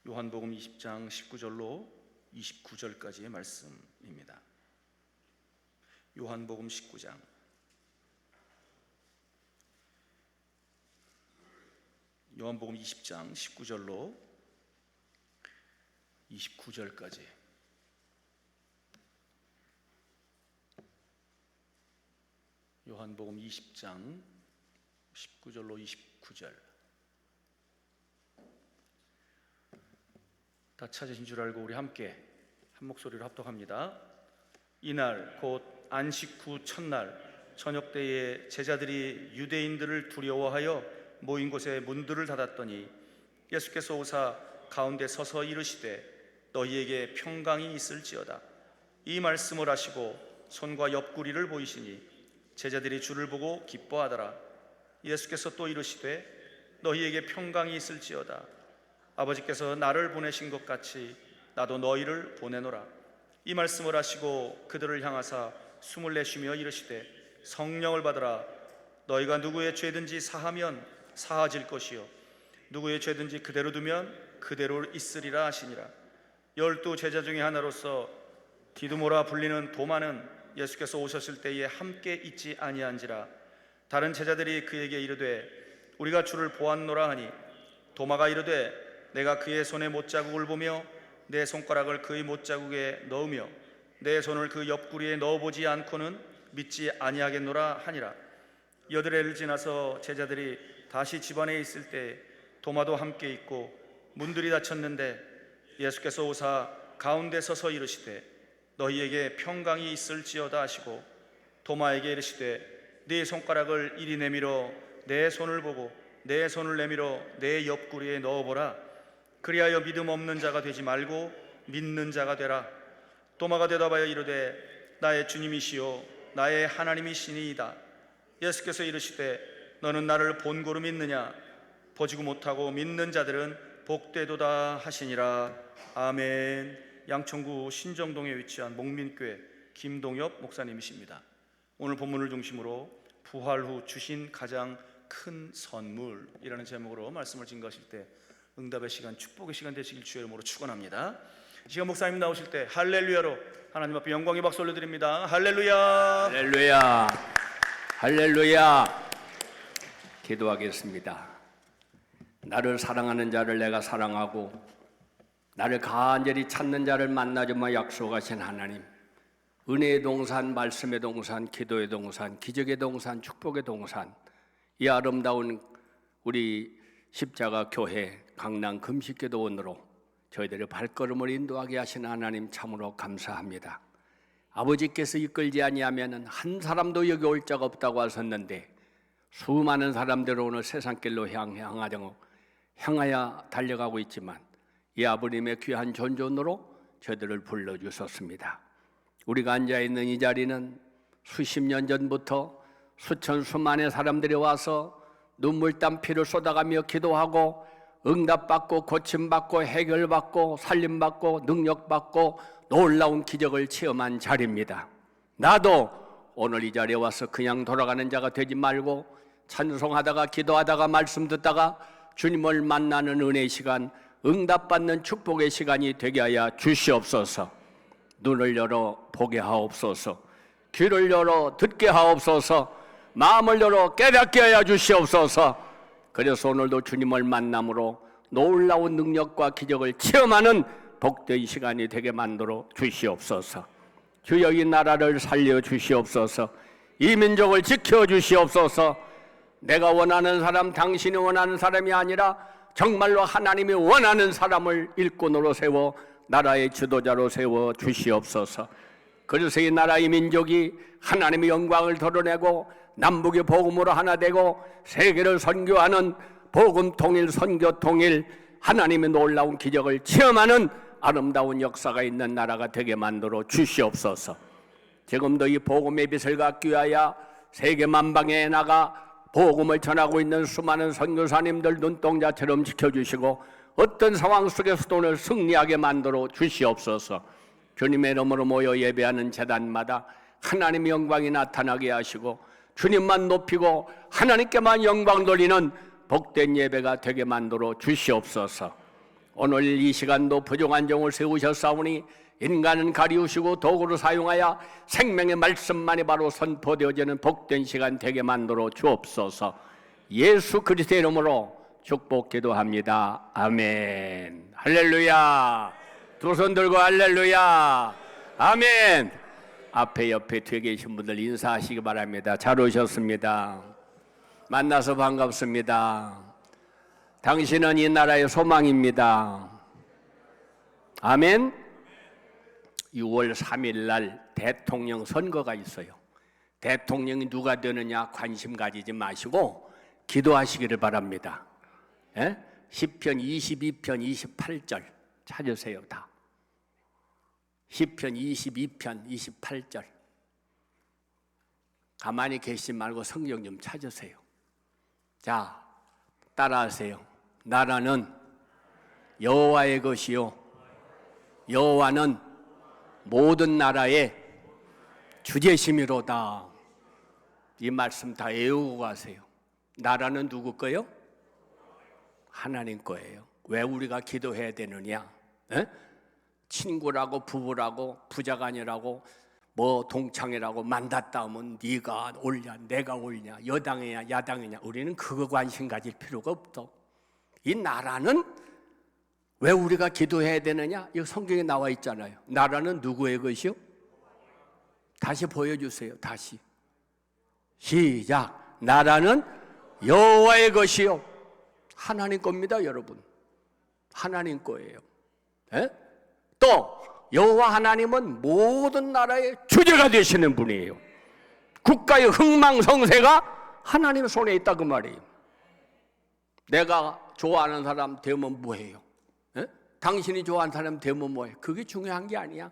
요한복음 20장 19절로 29절까지의 말씀입니다. 요한복음 19장 요한복음 20장 19절로 29절까지 요한복음 20장 19절로 29절 다 찾으신 줄 알고 우리 함께 한 목소리로 합독합니다. 이날 곧 안식 후 첫날 저녁 때에 제자들이 유대인들을 두려워하여 모인 곳에 문들을 닫았더니 예수께서 오사 가운데 서서 이르시되 너희에게 평강이 있을지어다. 이 말씀을 하시고 손과 옆구리를 보이시니 제자들이 주를 보고 기뻐하더라. 예수께서 또 이르시되 너희에게 평강이 있을지어다. 아버지께서 나를 보내신 것 같이 나도 너희를 보내노라. 이 말씀을 하시고 그들을 향하사 숨을 내쉬며 이르시되 성령을 받으라. 너희가 누구의 죄든지 사하면 사하질 것이요 누구의 죄든지 그대로 두면 그대로 있으리라 하시니라. 12 제자 중에 하나로서 디두모라 불리는 도마는 예수께서 오셨을 때에 함께 있지 아니한지라. 다른 제자들이 그에게 이르되 우리가 주를 보았노라 하니 도마가 이르되 내가 그의 손에 못자국을 보며 내 손가락을 그의 못자국에 넣으며 내 손을 그 옆구리에 넣어보지 않고는 믿지 아니하겠노라 하니라. 여드레를 지나서 제자들이 다시 집안에 있을 때 도마도 함께 있고 문들이 닫혔는데 예수께서 오사 가운데 서서 이르시되 너희에게 평강이 있을지어다 하시고 도마에게 이르시되 네 손가락을 이리 내밀어 내 손을 보고 내 손을 내밀어 내 옆구리에 넣어보라. 그리하여 믿음 없는 자가 되지 말고 믿는 자가 되라. 도마가 대답하여 이르되 나의 주님이시요 나의 하나님이시니이다. 예수께서 이르시되 너는 나를 본고로 믿느냐? 보지도 못하고 믿는 자들은 복되도다 하시니라. 아멘. 양천구 신정동에 위치한 목민교회 김동엽 목사님이십니다. 오늘 본문을 중심으로 부활 후 주신 가장 큰 선물이라는 제목으로 말씀을 증거하실 때 응답의 시간, 축복의 시간 되시길 주의 이름으로 축원합니다. 이 시간 목사님 나오실 때 할렐루야로 하나님 앞에 영광의 박수 올려드립니다. 할렐루야, 할렐루야, 할렐루야. 기도하겠습니다. 나를 사랑하는 자를 내가 사랑하고 나를 간절히 찾는 자를 만나주마 약속하신 하나님, 은혜의 동산, 말씀의 동산, 기도의 동산, 기적의 동산, 축복의 동산, 이 아름다운 우리 십자가 교회 강남 금식기도원으로 저희들의 발걸음을 인도하게 하신 하나님 참으로 감사합니다. 아버지께서 이끌지 아니하면 한 사람도 여기 올 자가 없다고 하셨는데 수많은 사람들은 오늘 세상길로 향하여 달려가고 있지만 이 아버님의 귀한 존존으로 저희들을 불러주셨습니다. 우리가 앉아있는 이 자리는 수십 년 전부터 수천 수만의 사람들이 와서 눈물 땀 피를 쏟아가며 기도하고 응답받고 고침받고 해결받고 살림받고 능력받고 놀라운 기적을 체험한 자리입니다. 나도 오늘 이 자리에 와서 그냥 돌아가는 자가 되지 말고 찬송하다가 기도하다가 말씀 듣다가 주님을 만나는 은혜의 시간, 응답받는 축복의 시간이 되게 하여 주시옵소서. 눈을 열어 보게 하옵소서. 귀를 열어 듣게 하옵소서. 마음을 열어 깨닫게 하여 주시옵소서. 그래서 오늘도 주님을 만남으로 놀라운 능력과 기적을 체험하는 복된 시간이 되게 만들어 주시옵소서. 주여 이 나라를 살려 주시옵소서. 이 민족을 지켜 주시옵소서. 내가 원하는 사람, 당신이 원하는 사람이 아니라 정말로 하나님이 원하는 사람을 일꾼으로 세워 나라의 지도자로 세워 주시옵소서. 그래서 이 나라의 민족이 하나님의 영광을 드러내고 남북의 복음으로 하나 되고 세계를 선교하는 복음 통일, 선교 통일, 하나님의 놀라운 기적을 체험하는 아름다운 역사가 있는 나라가 되게 만들어 주시옵소서. 지금도 이 복음의 빛을 갖기 위하여 세계 만방에 나가 복음을 전하고 있는 수많은 선교사님들 눈동자처럼 지켜주시고 어떤 상황 속에서도 오늘 승리하게 만들어 주시옵소서. 주님의 이름으로 모여 예배하는 제단마다 하나님의 영광이 나타나게 하시고 주님만 높이고 하나님께만 영광 돌리는 복된 예배가 되게 만들어 주시옵소서. 오늘 이 시간도 부족한 종을 세우셨사오니 인간은 가리우시고 도구로 사용하여 생명의 말씀만이 바로 선포되어지는 복된 시간 되게 만들어 주옵소서. 예수 그리스도의 이름으로 축복 기도합니다. 아멘. 할렐루야. 두 손 들고 할렐루야. 아멘. 앞에 옆에 뒤에 계신 분들 인사하시기 바랍니다. 잘 오셨습니다. 만나서 반갑습니다. 당신은 이 나라의 소망입니다. 아멘. 6월 3일 날 대통령 선거가 있어요. 대통령이 누가 되느냐 관심 가지지 마시고 기도하시기를 바랍니다. 예? 시편 22편 28절 찾으세요. 다 시편 22편 28절 가만히 계시지 말고 성경 좀 찾으세요. 자, 따라하세요. 나라는 여호와의 것이요 여호와는 모든 나라의 주제심이로다. 이 말씀 다 외우고 가세요. 나라는 누구 거요? 하나님 거예요. 왜 우리가 기도해야 되느냐? 에? 친구라고 부부라고 부자간이라고 뭐 동창이라고 만났다 하면 네가 옳냐 내가 옳냐 여당이냐 야당이냐 우리는 그거 관심 가질 필요가 없어. 이 나라는 왜 우리가 기도해야 되느냐? 이거 성경에 나와 있잖아요. 나라는 누구의 것이요? 다시 보여주세요. 다시 시작. 나라는 여호와의 것이요 하나님 겁니다. 여러분 하나님 거예요. 에? 또 여호와 하나님은 모든 나라의 주제가 되시는 분이에요. 국가의 흥망성쇠가 하나님 손에 있다 그 말이에요. 내가 좋아하는 사람 되면 뭐해요? 에? 당신이 좋아하는 사람 되면 뭐해? 그게 중요한 게 아니야.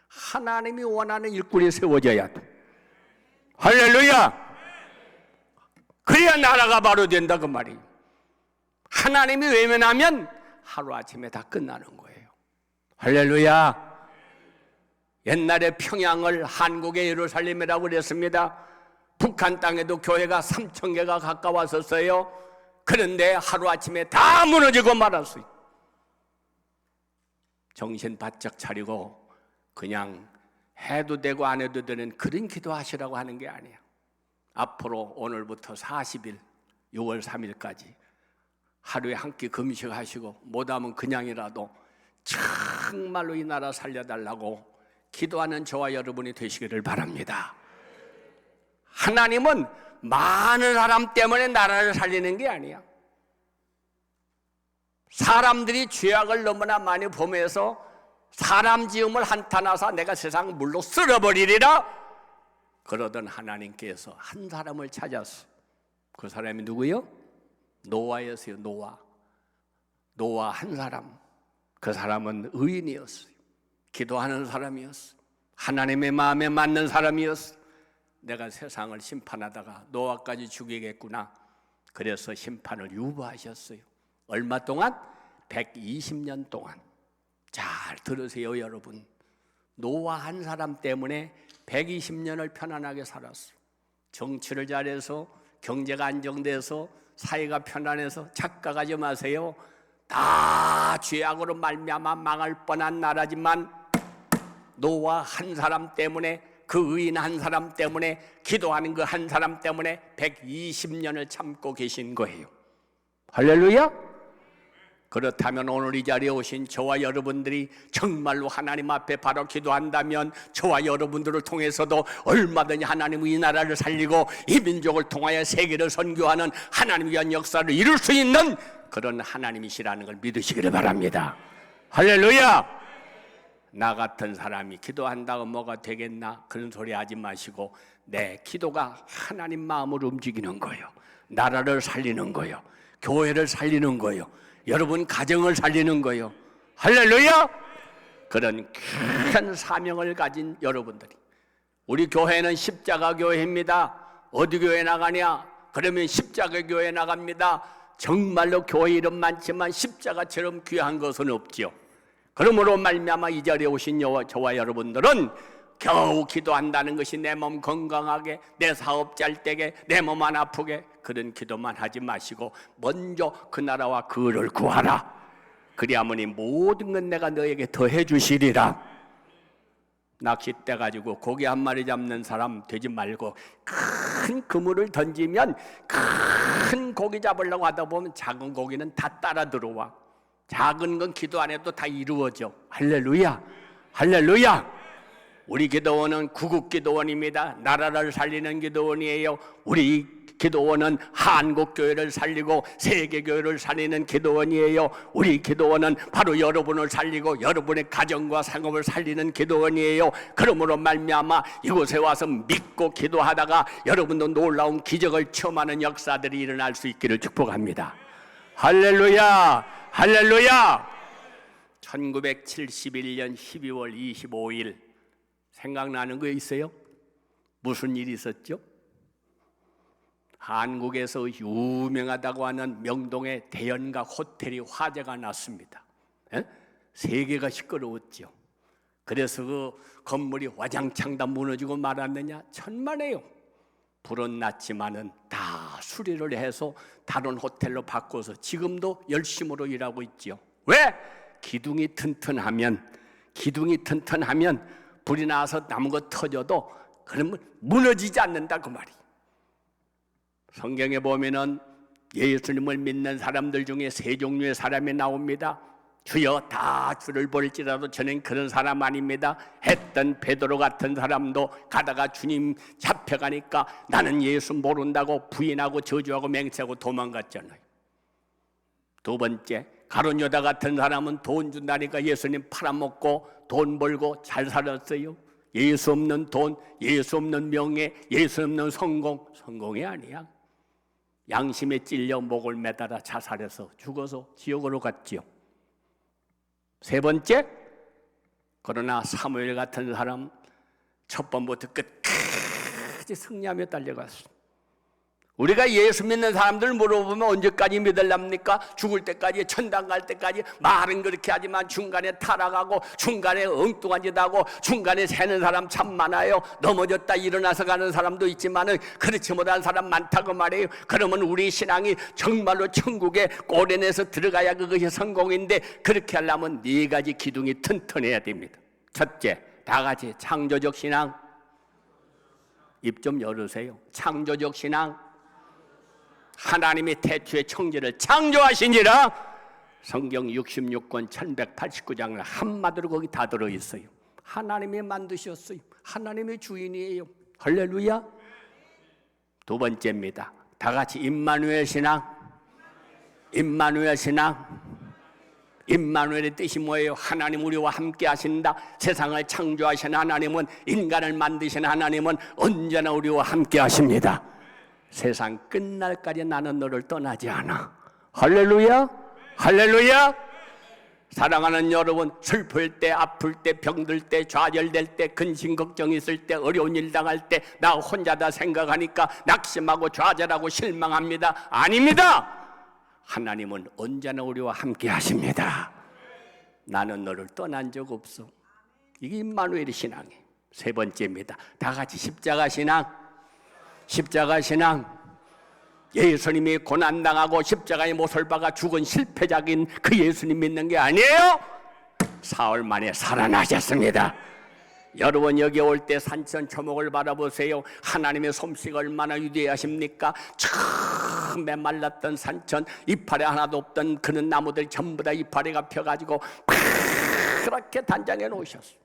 하나님이 원하는 일꾼이 세워져야 돼. 할렐루야. 그래야 나라가 바로 된다 그 말이에요. 하나님이 외면하면 하루아침에 다 끝나는 거예요. 할렐루야. 옛날에 평양을 한국의 예루살렘이라고 그랬습니다. 북한 땅에도 교회가 3,000개가 가까웠었어요. 그런데 하루아침에 다 무너지고 말았어요. 정신 바짝 차리고 그냥 해도 되고 안 해도 되는 그런 기도하시라고 하는 게 아니에요. 앞으로 오늘부터 40일 6월 3일까지 하루에 한 끼 금식하시고 못하면 그냥이라도 정말로 이 나라 살려달라고 기도하는 저와 여러분이 되시기를 바랍니다. 하나님은 많은 사람 때문에 나라를 살리는 게 아니야. 사람들이 죄악을 너무나 많이 범해서 사람 지음을 한탄하사 내가 세상 물로 쓸어버리리라 그러던 하나님께서 한 사람을 찾았어. 그 사람이 누구요? 노아였어요. 노아 한 사람. 그 사람은 의인이었어요. 기도하는 사람이었어요. 하나님의 마음에 맞는 사람이었어요. 내가 세상을 심판하다가 노아까지 죽이겠구나. 그래서 심판을 유보하셨어요. 얼마 동안? 120년 동안. 잘 들으세요 여러분. 노아 한 사람 때문에 120년을 편안하게 살았어요. 정치를 잘해서 경제가 안정돼서 사회가 편안해서 착각하지 마세요. 다 죄악으로 말미암아 망할 뻔한 나라지만 노아 한 사람 때문에 그 의인 한 사람 때문에 기도하는 그 한 사람 때문에 120년을 참고 계신 거예요. 할렐루야. 그렇다면 오늘 이 자리에 오신 저와 여러분들이 정말로 하나님 앞에 바로 기도한다면 저와 여러분들을 통해서도 얼마든지 하나님의 이 나라를 살리고 이 민족을 통하여 세계를 선교하는 하나님의 위한 역사를 이룰 수 있는 그런 하나님이시라는 걸 믿으시기를 바랍니다. 할렐루야. 나 같은 사람이 기도한다고 뭐가 되겠나 그런 소리 하지 마시고 내 기도가 하나님 마음을 움직이는 거예요. 나라를 살리는 거예요. 교회를 살리는 거예요. 여러분 가정을 살리는 거예요. 할렐루야. 그런 큰 사명을 가진 여러분들이 우리 교회는 십자가 교회입니다. 어디 교회 나가냐? 그러면 십자가 교회 나갑니다. 정말로 교회 이름 많지만 십자가처럼 귀한 것은 없지요. 그러므로 말미암아 이 자리에 오신 저와 여러분들은 겨우 기도한다는 것이 내 몸 건강하게 내 사업 잘 되게 내 몸 안 아프게 그런 기도만 하지 마시고 먼저 그 나라와 그를 구하라. 그리하머니 모든 건 내가 너에게 더해 주시리라. 낚싯대 가지고 고기 한 마리 잡는 사람 되지 말고 큰 그물을 던지면 큰 고기 잡으려고 하다 보면 작은 고기는 다 따라 들어와. 작은 건 기도 안 해도 다 이루어져. 할렐루야, 할렐루야. 우리 기도원은 구국기도원입니다. 나라를 살리는 기도원이에요. 우리 기도원은 한국교회를 살리고 세계교회를 살리는 기도원이에요. 우리 기도원은 바로 여러분을 살리고 여러분의 가정과 상업을 살리는 기도원이에요. 그러므로 말미암아 이곳에 와서 믿고 기도하다가 여러분도 놀라운 기적을 체험하는 역사들이 일어날 수 있기를 축복합니다. 할렐루야, 할렐루야. 1971년 12월 25일 생각나는 거 있어요? 무슨 일이 있었죠? 한국에서 유명하다고 하는 명동의 대연각 호텔이 화재가 났습니다. 세계가 시끄러웠죠. 그래서 그 건물이 와장창 다 무너지고 말았느냐? 천만에요. 불은 났지만은 다 수리를 해서 다른 호텔로 바꿔서 지금도 열심으로 일하고 있죠. 왜? 기둥이 튼튼하면 불이 나서 남은 거 터져도 그러면 무너지지 않는다 그 말이. 성경에 보면은 예수님을 믿는 사람들 중에 세 종류의 사람이 나옵니다. 주여 다 주를 볼지라도 저는 그런 사람 아닙니다 했던 베드로 같은 사람도 가다가 주님 잡혀가니까 나는 예수 모른다고 부인하고 저주하고 맹세하고 도망갔잖아요. 두 번째, 가룟 유다 같은 사람은 돈 준다니까 예수님 팔아먹고 돈 벌고 잘 살았어요. 예수 없는 돈, 예수 없는 명예, 예수 없는 성공이 아니야. 양심에 찔려 목을 매달아 자살해서 죽어서 지옥으로 갔지요. 세 번째, 그러나 사무엘 같은 사람 첫 번부터 끝까지 승리하며 달려갔어. 우리가 예수 믿는 사람들 물어보면 언제까지 믿을랍니까? 죽을 때까지, 천당 갈 때까지. 말은 그렇게 하지만 중간에 타락하고 중간에 엉뚱한 짓 하고 중간에 새는 사람 참 많아요. 넘어졌다 일어나서 가는 사람도 있지만 그렇지 못한 사람 많다고 말해요. 그러면 우리 신앙이 정말로 천국에 꼬려내서 들어가야 그것이 성공인데, 그렇게 하려면 네 가지 기둥이 튼튼해야 됩니다. 첫째, 다 같이 창조적 신앙. 입 좀 열으세요. 창조적 신앙. 하나님이 태초에 천지를 창조하시니라. 성경 66권 1189장을 한마디로 거기 다 들어있어요. 하나님이 만드셨어요. 하나님의 주인이에요. 할렐루야. 두 번째입니다. 다 같이 임마누엘 신앙. 임마누엘 신앙. 임마누엘의 뜻이 뭐예요? 하나님 우리와 함께 하신다. 세상을 창조하신 하나님은, 인간을 만드신 하나님은 언제나 우리와 함께 하십니다. 세상 끝날까지 나는 너를 떠나지 않아. 할렐루야, 할렐루야. 사랑하는 여러분, 슬플 때, 아플 때, 병들 때, 좌절될 때, 근심 걱정 있을 때, 어려운 일 당할 때 나 혼자다 생각하니까 낙심하고 좌절하고 실망합니다. 아닙니다. 하나님은 언제나 우리와 함께 하십니다. 나는 너를 떠난 적 없어. 이게 임마누엘의 신앙이에요. 세 번째입니다. 다 같이 십자가 신앙. 십자가 신앙. 예수님이 고난당하고 십자가에 못을 박아 죽은 실패작인 그 예수님 믿는 게 아니에요. 사흘 만에 살아나셨습니다. 여러분 여기 올 때 산천 초목을 바라보세요. 하나님의 솜씨가 얼마나 위대하십니까? 참 메말랐던 산천, 이파리 하나도 없던 그런 나무들 전부 다 이파리가 펴가지고 그렇게 단장해 놓으셨어요.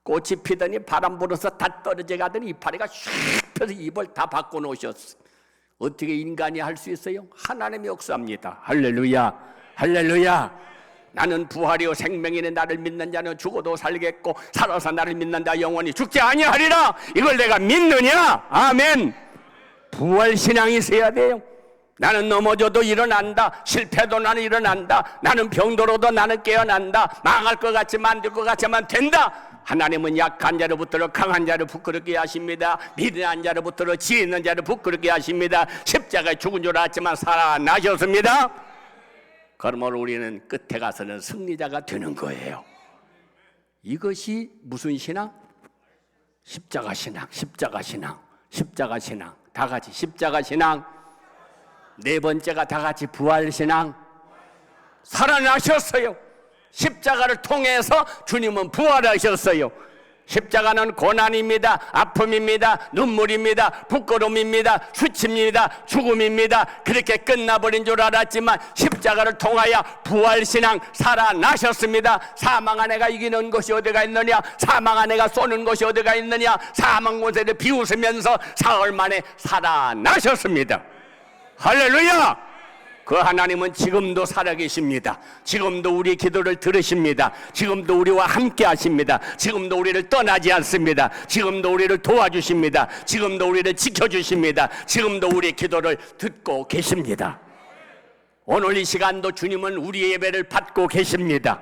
꽃이 피더니 바람 불어서 다 떨어져 가더니 이파리가 슉 펴서 잎을 다 바꿔 놓으셨어. 어떻게 인간이 할 수 있어요? 하나님이 역사합니다. 할렐루야, 할렐루야. 나는 부활이요 생명이네. 나를 믿는 자는 죽어도 살겠고 살아서 나를 믿는 자 영원히 죽지 아니하리라. 이걸 내가 믿느냐? 아멘. 부활 신앙이 있어야 돼요. 나는 넘어져도 일어난다. 실패도 나는 일어난다. 나는 병들어도 나는 깨어난다. 망할 것 같지만 안 될 것 같지만 된다. 하나님은 약한 자로부터 강한 자를 부끄럽게 하십니다. 미련한 자로부터 지혜 있는 자를 부끄럽게 하십니다. 십자가에 죽은 줄 알았지만 살아나셨습니다. 그러므로 우리는 끝에 가서는 승리자가 되는 거예요. 이것이 무슨 신앙? 십자가 신앙, 십자가 신앙, 십자가 신앙. 다 같이 십자가 신앙. 네 번째가 다 같이 부활 신앙. 살아나셨어요. 십자가를 통해서 주님은 부활하셨어요. 십자가는 고난입니다. 아픔입니다. 눈물입니다. 부끄러움입니다. 수치입니다. 죽음입니다. 그렇게 끝나버린 줄 알았지만 십자가를 통하여 부활신앙 살아나셨습니다. 사망 안에가 이기는 것이 어디가 있느냐, 사망 안에가 쏘는 것이 어디가 있느냐, 사망 권세를 비웃으면서 사흘 만에 살아나셨습니다. 할렐루야. 그 하나님은 지금도 살아계십니다. 지금도 우리 기도를 들으십니다. 지금도 우리와 함께 하십니다. 지금도 우리를 떠나지 않습니다. 지금도 우리를 도와주십니다. 지금도 우리를 지켜주십니다. 지금도 우리 기도를 듣고 계십니다. 오늘 이 시간도 주님은 우리의 예배를 받고 계십니다.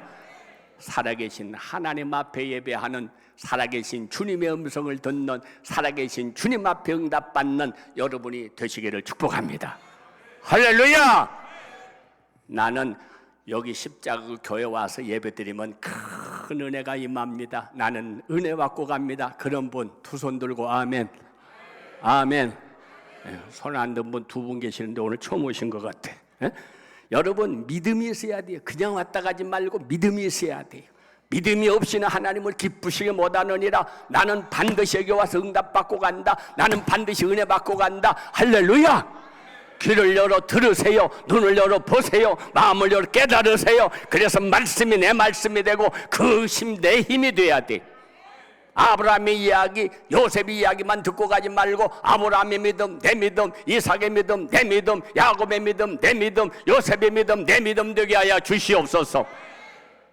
살아계신 하나님 앞에 예배하는, 살아계신 주님의 음성을 듣는, 살아계신 주님 앞에 응답받는 여러분이 되시기를 축복합니다. 할렐루야! 나는 여기 십자가 교회 와서 예배드리면 큰 은혜가 임합니다. 나는 은혜 받고 갑니다. 그런 분 두 손 들고 아멘. 아멘. 손 안 든 분 두 분 계시는데 오늘 처음 오신 것 같아. 여러분, 믿음이 있어야 돼요. 그냥 왔다 가지 말고 믿음이 있어야 돼요. 믿음이 없이는 하나님을 기쁘시게 못하느니라. 나는 반드시 여기 와서 응답받고 간다. 나는 반드시 은혜 받고 간다. 할렐루야! 귀를 열어 들으세요. 눈을 열어 보세요. 마음을 열어 깨달으세요. 그래서 말씀이 내 말씀이 되고 그 힘 내 힘이 돼야 돼. 아브라함의 이야기, 요셉의 이야기만 듣고 가지 말고 아브라함의 믿음 내 믿음, 이삭의 믿음 내 믿음, 야곱의 믿음 내 믿음, 요셉의 믿음 내 믿음 되게 하여 주시옵소서.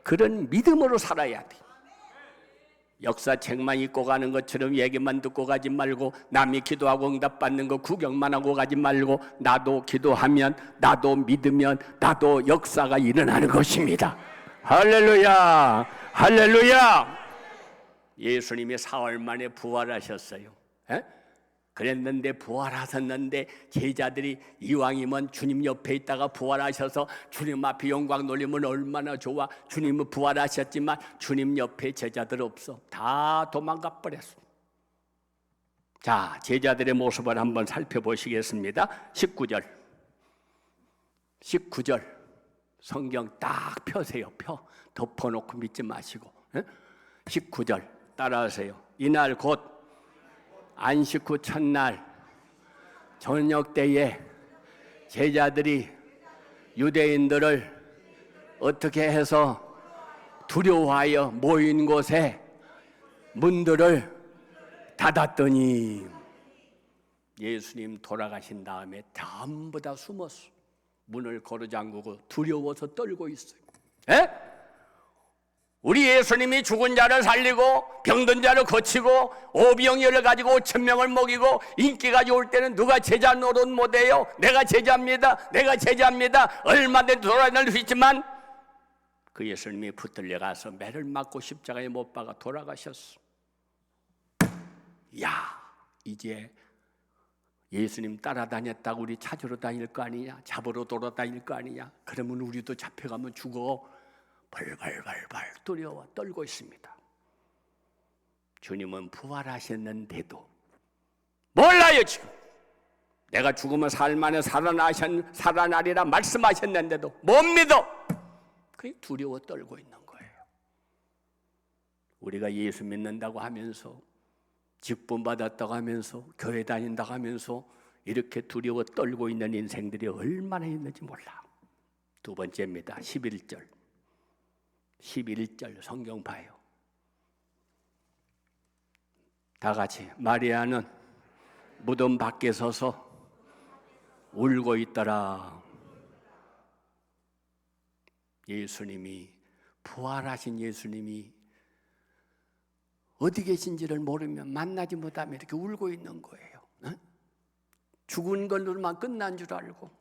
그런 믿음으로 살아야 돼. 역사책만 읽고 가는 것처럼 얘기만 듣고 가지 말고, 남이 기도하고 응답받는 거 구경만 하고 가지 말고, 나도 기도하면, 나도 믿으면, 나도 역사가 일어나는 것입니다. 할렐루야! 할렐루야! 예수님이 사흘 만에 부활하셨어요. 그랬는데, 부활하셨는데 제자들이 이왕이면 주님 옆에 있다가 부활하셔서 주님 앞에 영광 돌리면 얼마나 좋아. 주님은 부활하셨지만 주님 옆에 제자들 없어. 다 도망가 버렸어. 자, 제자들의 모습을 한번 살펴보시겠습니다. 19절 성경 딱 펴세요. 덮어놓고 믿지 마시고. 19절 따라하세요. 이날 곧 안식 후 첫날 저녁 때에 제자들이 유대인들을 어떻게 해서 두려워하여 모인 곳에 문들을 닫았더니, 예수님 돌아가신 다음에 전부 다 숨었어. 문을 걸어잠그고 두려워서 떨고 있어요. 우리 예수님이 죽은 자를 살리고 병든 자를 고치고 오병이어를 가지고 5,000명을 먹이고 인기가 좋을 때는 누가 제자 노릇 못해요? 내가 제자입니다. 내가 제자입니다. 얼마든지 돌아다닐 수 있지만 그 예수님이 붙들려 가서 매를 맞고 십자가에 못 박아 돌아가셨어. 야, 이제 예수님 따라다녔다고 우리 찾으러 다닐 거 아니냐? 잡으러 돌아다닐 거 아니냐? 그러면 우리도 잡혀가면 죽어. 벌벌벌벌 두려워 떨고 있습니다. 주님은 부활하셨는데도 몰라요. 지금 내가 죽으면 사흘 만에 살아나리라 말씀하셨는데도 못 믿어. 그게 두려워 떨고 있는 거예요. 우리가 예수 믿는다고 하면서, 직분 받았다고 하면서, 교회 다닌다고 하면서 이렇게 두려워 떨고 있는 인생들이 얼마나 있는지 몰라. 두 번째입니다. 11절 성경 봐요. 다 같이. 마리아는 무덤 밖에 서서 울고 있더라. 예수님이, 부활하신 예수님이 어디 계신지를 모르면 만나지 못하면 이렇게 울고 있는 거예요. 죽은 걸로만 끝난 줄 알고,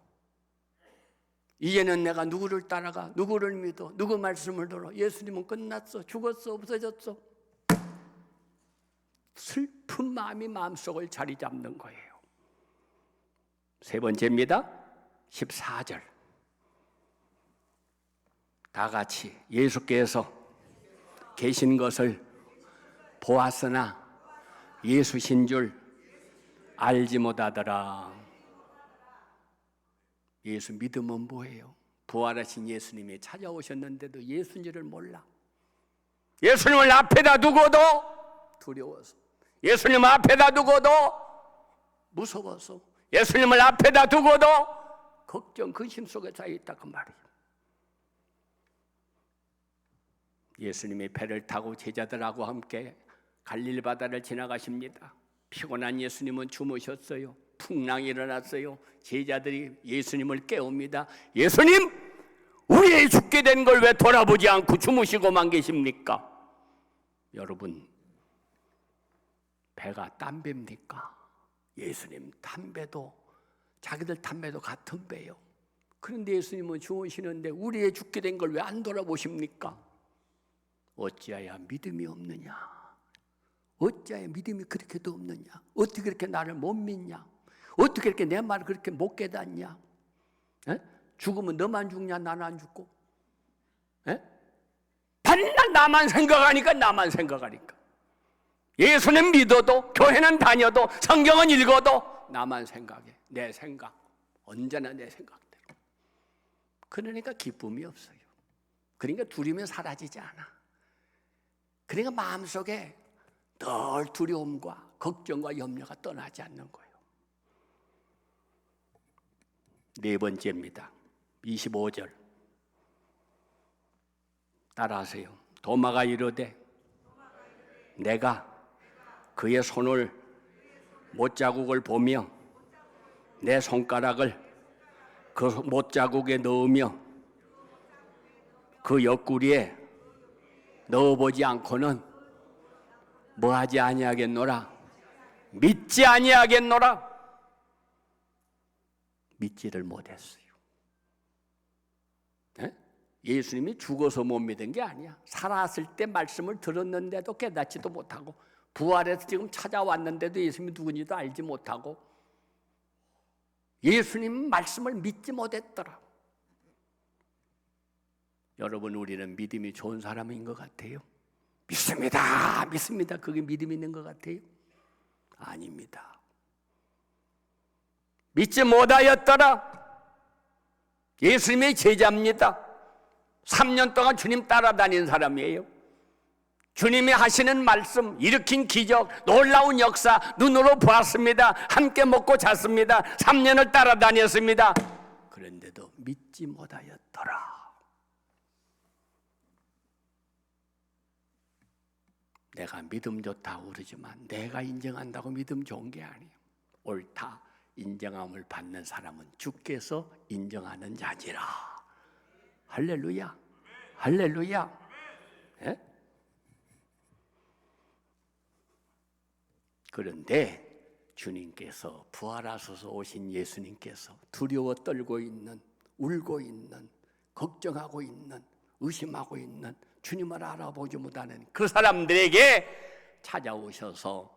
이제는 내가 누구를 따라가, 누구를 믿어, 누구 말씀을 들어. 예수님은 끝났어. 죽었어. 없어졌어. 슬픈 마음이 마음속을 자리 잡는 거예요. 세 번째입니다. 14절 다 같이. 예수께서 계신 것을 보았으나 예수신 줄 알지 못하더라. 예수 믿으면 뭐예요? 부활하신 예수님이 찾아오셨는데도 예수님을 몰라. 예수님을 앞에다 두고도 두려워서, 예수님 앞에다 두고도 무서워서, 예수님을 앞에다 두고도 걱정, 근심 속에 쌓여 있다 그 말이에요. 예수님이 배를 타고 제자들하고 함께 갈릴리 바다를 지나가십니다. 피곤한 예수님은 주무셨어요. 풍랑이 일어났어요. 제자들이 예수님을 깨웁니다. 예수님, 우리 죽게 된 걸 왜 돌아보지 않고 주무시고만 계십니까? 여러분, 배가 딴 배입니까? 예수님 담배도, 자기들 담배도 같은 배요. 그런데 예수님은 주무시는데 우리의 죽게 된 걸 왜 안 돌아보십니까? 어찌하여 믿음이 없느냐? 어찌하여 믿음이 그렇게도 없느냐? 어떻게 그렇게 나를 못 믿냐? 어떻게 그렇게 내 말을 그렇게 못 깨닫냐? 에? 죽으면 너만 죽냐? 나는 안 죽고? 에? 반날 나만 생각하니까, 나만 생각하니까. 예수는 믿어도, 교회는 다녀도, 성경은 읽어도 나만 생각해. 내 생각, 언제나 내 생각대로. 그러니까 기쁨이 없어요. 그러니까 두려움이 사라지지 않아. 그러니까 마음속에 늘 두려움과 걱정과 염려가 떠나지 않는 거예요. 네 번째입니다. 25절 따라하세요. 도마가 이르되 내가 그의 손을 못자국을 보며 내 손가락을 그 못자국에 넣으며 그 옆구리에 넣어보지 않고는 뭐하지 아니하겠노라? 믿지 아니하겠노라? 믿지를 못했어요. 네? 예수님이 죽어서 못 믿은 게 아니야. 살았을 때 말씀을 들었는데도 깨닫지도 못하고, 부활해서 지금 찾아왔는데도 예수님이 누군지도 알지 못하고, 예수님 말씀을 믿지 못했더라. 여러분, 우리는 믿음이 좋은 사람인 것 같아요? 믿습니다, 믿습니다. 그게 믿음 있는 것 같아요? 아닙니다. 믿지 못하였더라. 예수님의 제자입니다. 3년 동안 주님 따라다닌 사람이에요. 주님이 하시는 말씀, 일으킨 기적, 놀라운 역사 눈으로 보았습니다. 함께 먹고 잤습니다. 3년을 따라다녔습니다. 그런데도 믿지 못하였더라. 내가 믿음 좋다고 그러지만 내가 인정한다고 믿음 좋은 게 아니에요. 옳다 인정함을 받는 사람은 주께서 인정하는 자지라. 할렐루야, 할렐루야. 예? 그런데 주님께서, 부활하셔서 오신 예수님께서 두려워 떨고 있는, 울고 있는, 걱정하고 있는, 의심하고 있는, 주님을 알아보지 못하는 그 사람들에게 찾아오셔서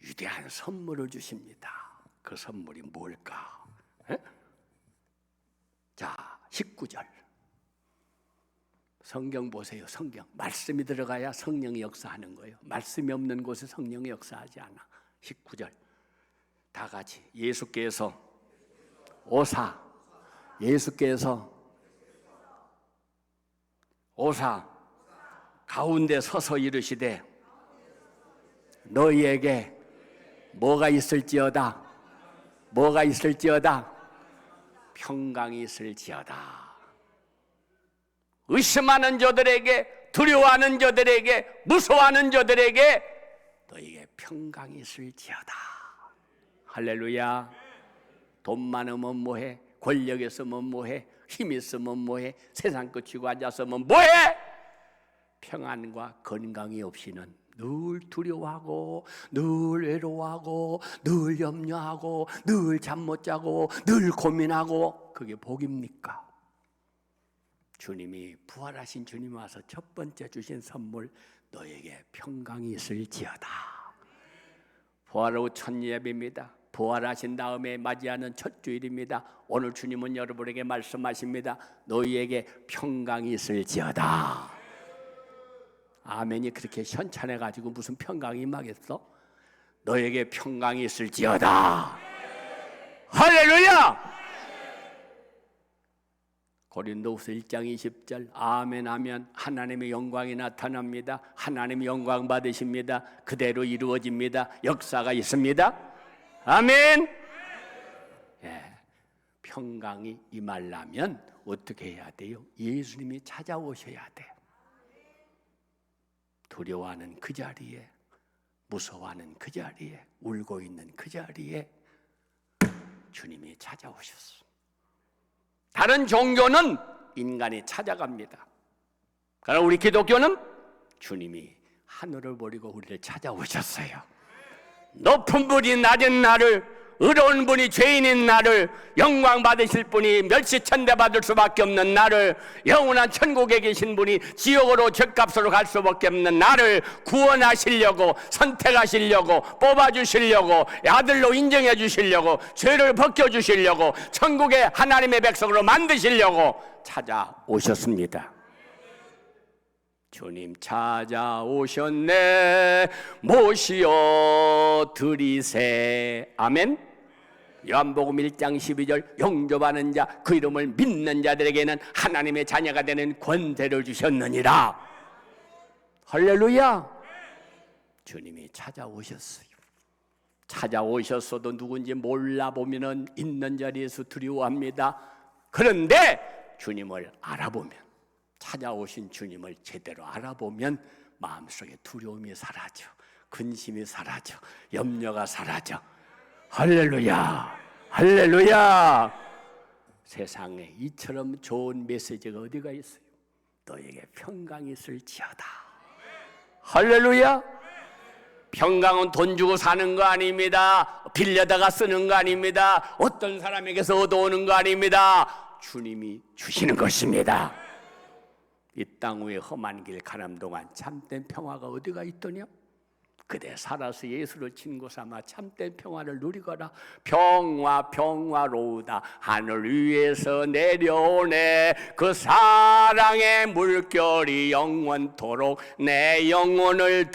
위대한 선물을 주십니다. 그 선물이 뭘까? 에? 자, 19절 성경 보세요. 성경 말씀이 들어가야 성령이 역사하는 거예요. 말씀이 없는 곳에 성령이 역사하지 않아. 19절 다 같이. 예수께서 오사, 예수께서 오사 가운데 서서 이르시되 너희에게 뭐가 있을지어다, 뭐가 있을지어다, 평강이 있을지어다. 의심하는 자들에게, 두려워하는 자들에게, 무서워하는 자들에게 너희에게 평강이 있을지어다. 할렐루야. 돈 많으면 뭐해? 권력 있으면 뭐해? 힘 있으면 뭐해? 세상 끝이고 앉았으면 뭐해? 평안과 건강이 없이는 늘 두려워하고, 늘 외로워하고, 늘 염려하고, 늘 잠 못 자고, 늘 고민하고, 그게 복입니까? 주님이, 부활하신 주님 와서 첫 번째 주신 선물, 너에게 평강이 있을지어다. 부활 후 첫 예배입니다. 부활하신 다음에 맞이하는 첫 주일입니다. 오늘 주님은 여러분에게 말씀하십니다. 너희에게 평강이 있을지어다. 아멘이 그렇게 현찬해가지고 무슨 평강이 임하겠어? 너에게 평강이 있을지어다. 할렐루야. 고린도후서 1장 20절 아멘 하면 하나님의 영광이 나타납니다. 하나님의 영광 받으십니다. 그대로 이루어집니다. 역사가 있습니다. 아멘. 예, 평강이 임하려면 어떻게 해야 돼요? 예수님이 찾아오셔야 돼요. 두려워하는 그 자리에, 무서워하는 그 자리에, 울고 있는 그 자리에 주님이 찾아오셨어. 다른 종교는 인간이 찾아갑니다. 그러나 우리 기독교는 주님이 하늘을 버리고 우리를 찾아오셨어요. 높은 분이 낮은 나를, 의로운 분이 죄인인 나를, 영광 받으실 분이 멸시천대 받을 수밖에 없는 나를, 영원한 천국에 계신 분이 지옥으로 죗값으로 갈 수밖에 없는 나를 구원하시려고, 선택하시려고, 뽑아주시려고, 아들로 인정해 주시려고, 죄를 벗겨주시려고, 천국의 하나님의 백성으로 만드시려고 찾아오셨습니다. 주님 찾아오셨네, 모시어 드리세. 아멘. 요한복음 1장 12절 영접하는 자, 그 이름을 믿는 자들에게는 하나님의 자녀가 되는 권세를 주셨느니라. 할렐루야. 주님이 찾아오셨어요. 찾아오셨어도 누군지 몰라보면 있는 자리에서 두려워합니다. 그런데 주님을 알아보면, 찾아오신 주님을 제대로 알아보면 마음속에 두려움이 사라져, 근심이 사라져, 염려가 사라져. 할렐루야, 할렐루야. 세상에 이처럼 좋은 메시지가 어디가 있어요? 너에게 평강이 있을지어다. 할렐루야. 평강은 돈 주고 사는 거 아닙니다. 빌려다가 쓰는 거 아닙니다. 어떤 사람에게서 얻어오는 거 아닙니다. 주님이 주시는 것입니다. 이 땅 위에 험한 길 가는 동안 참된 평화가 어디가 있더냐? 그대 살아서 예수를 친구 삼아 참된 평화를 누리거라. 평화 평화로우다 하늘 위에서 내려오네. 그 사랑의 물결이 영원토록 내 영혼을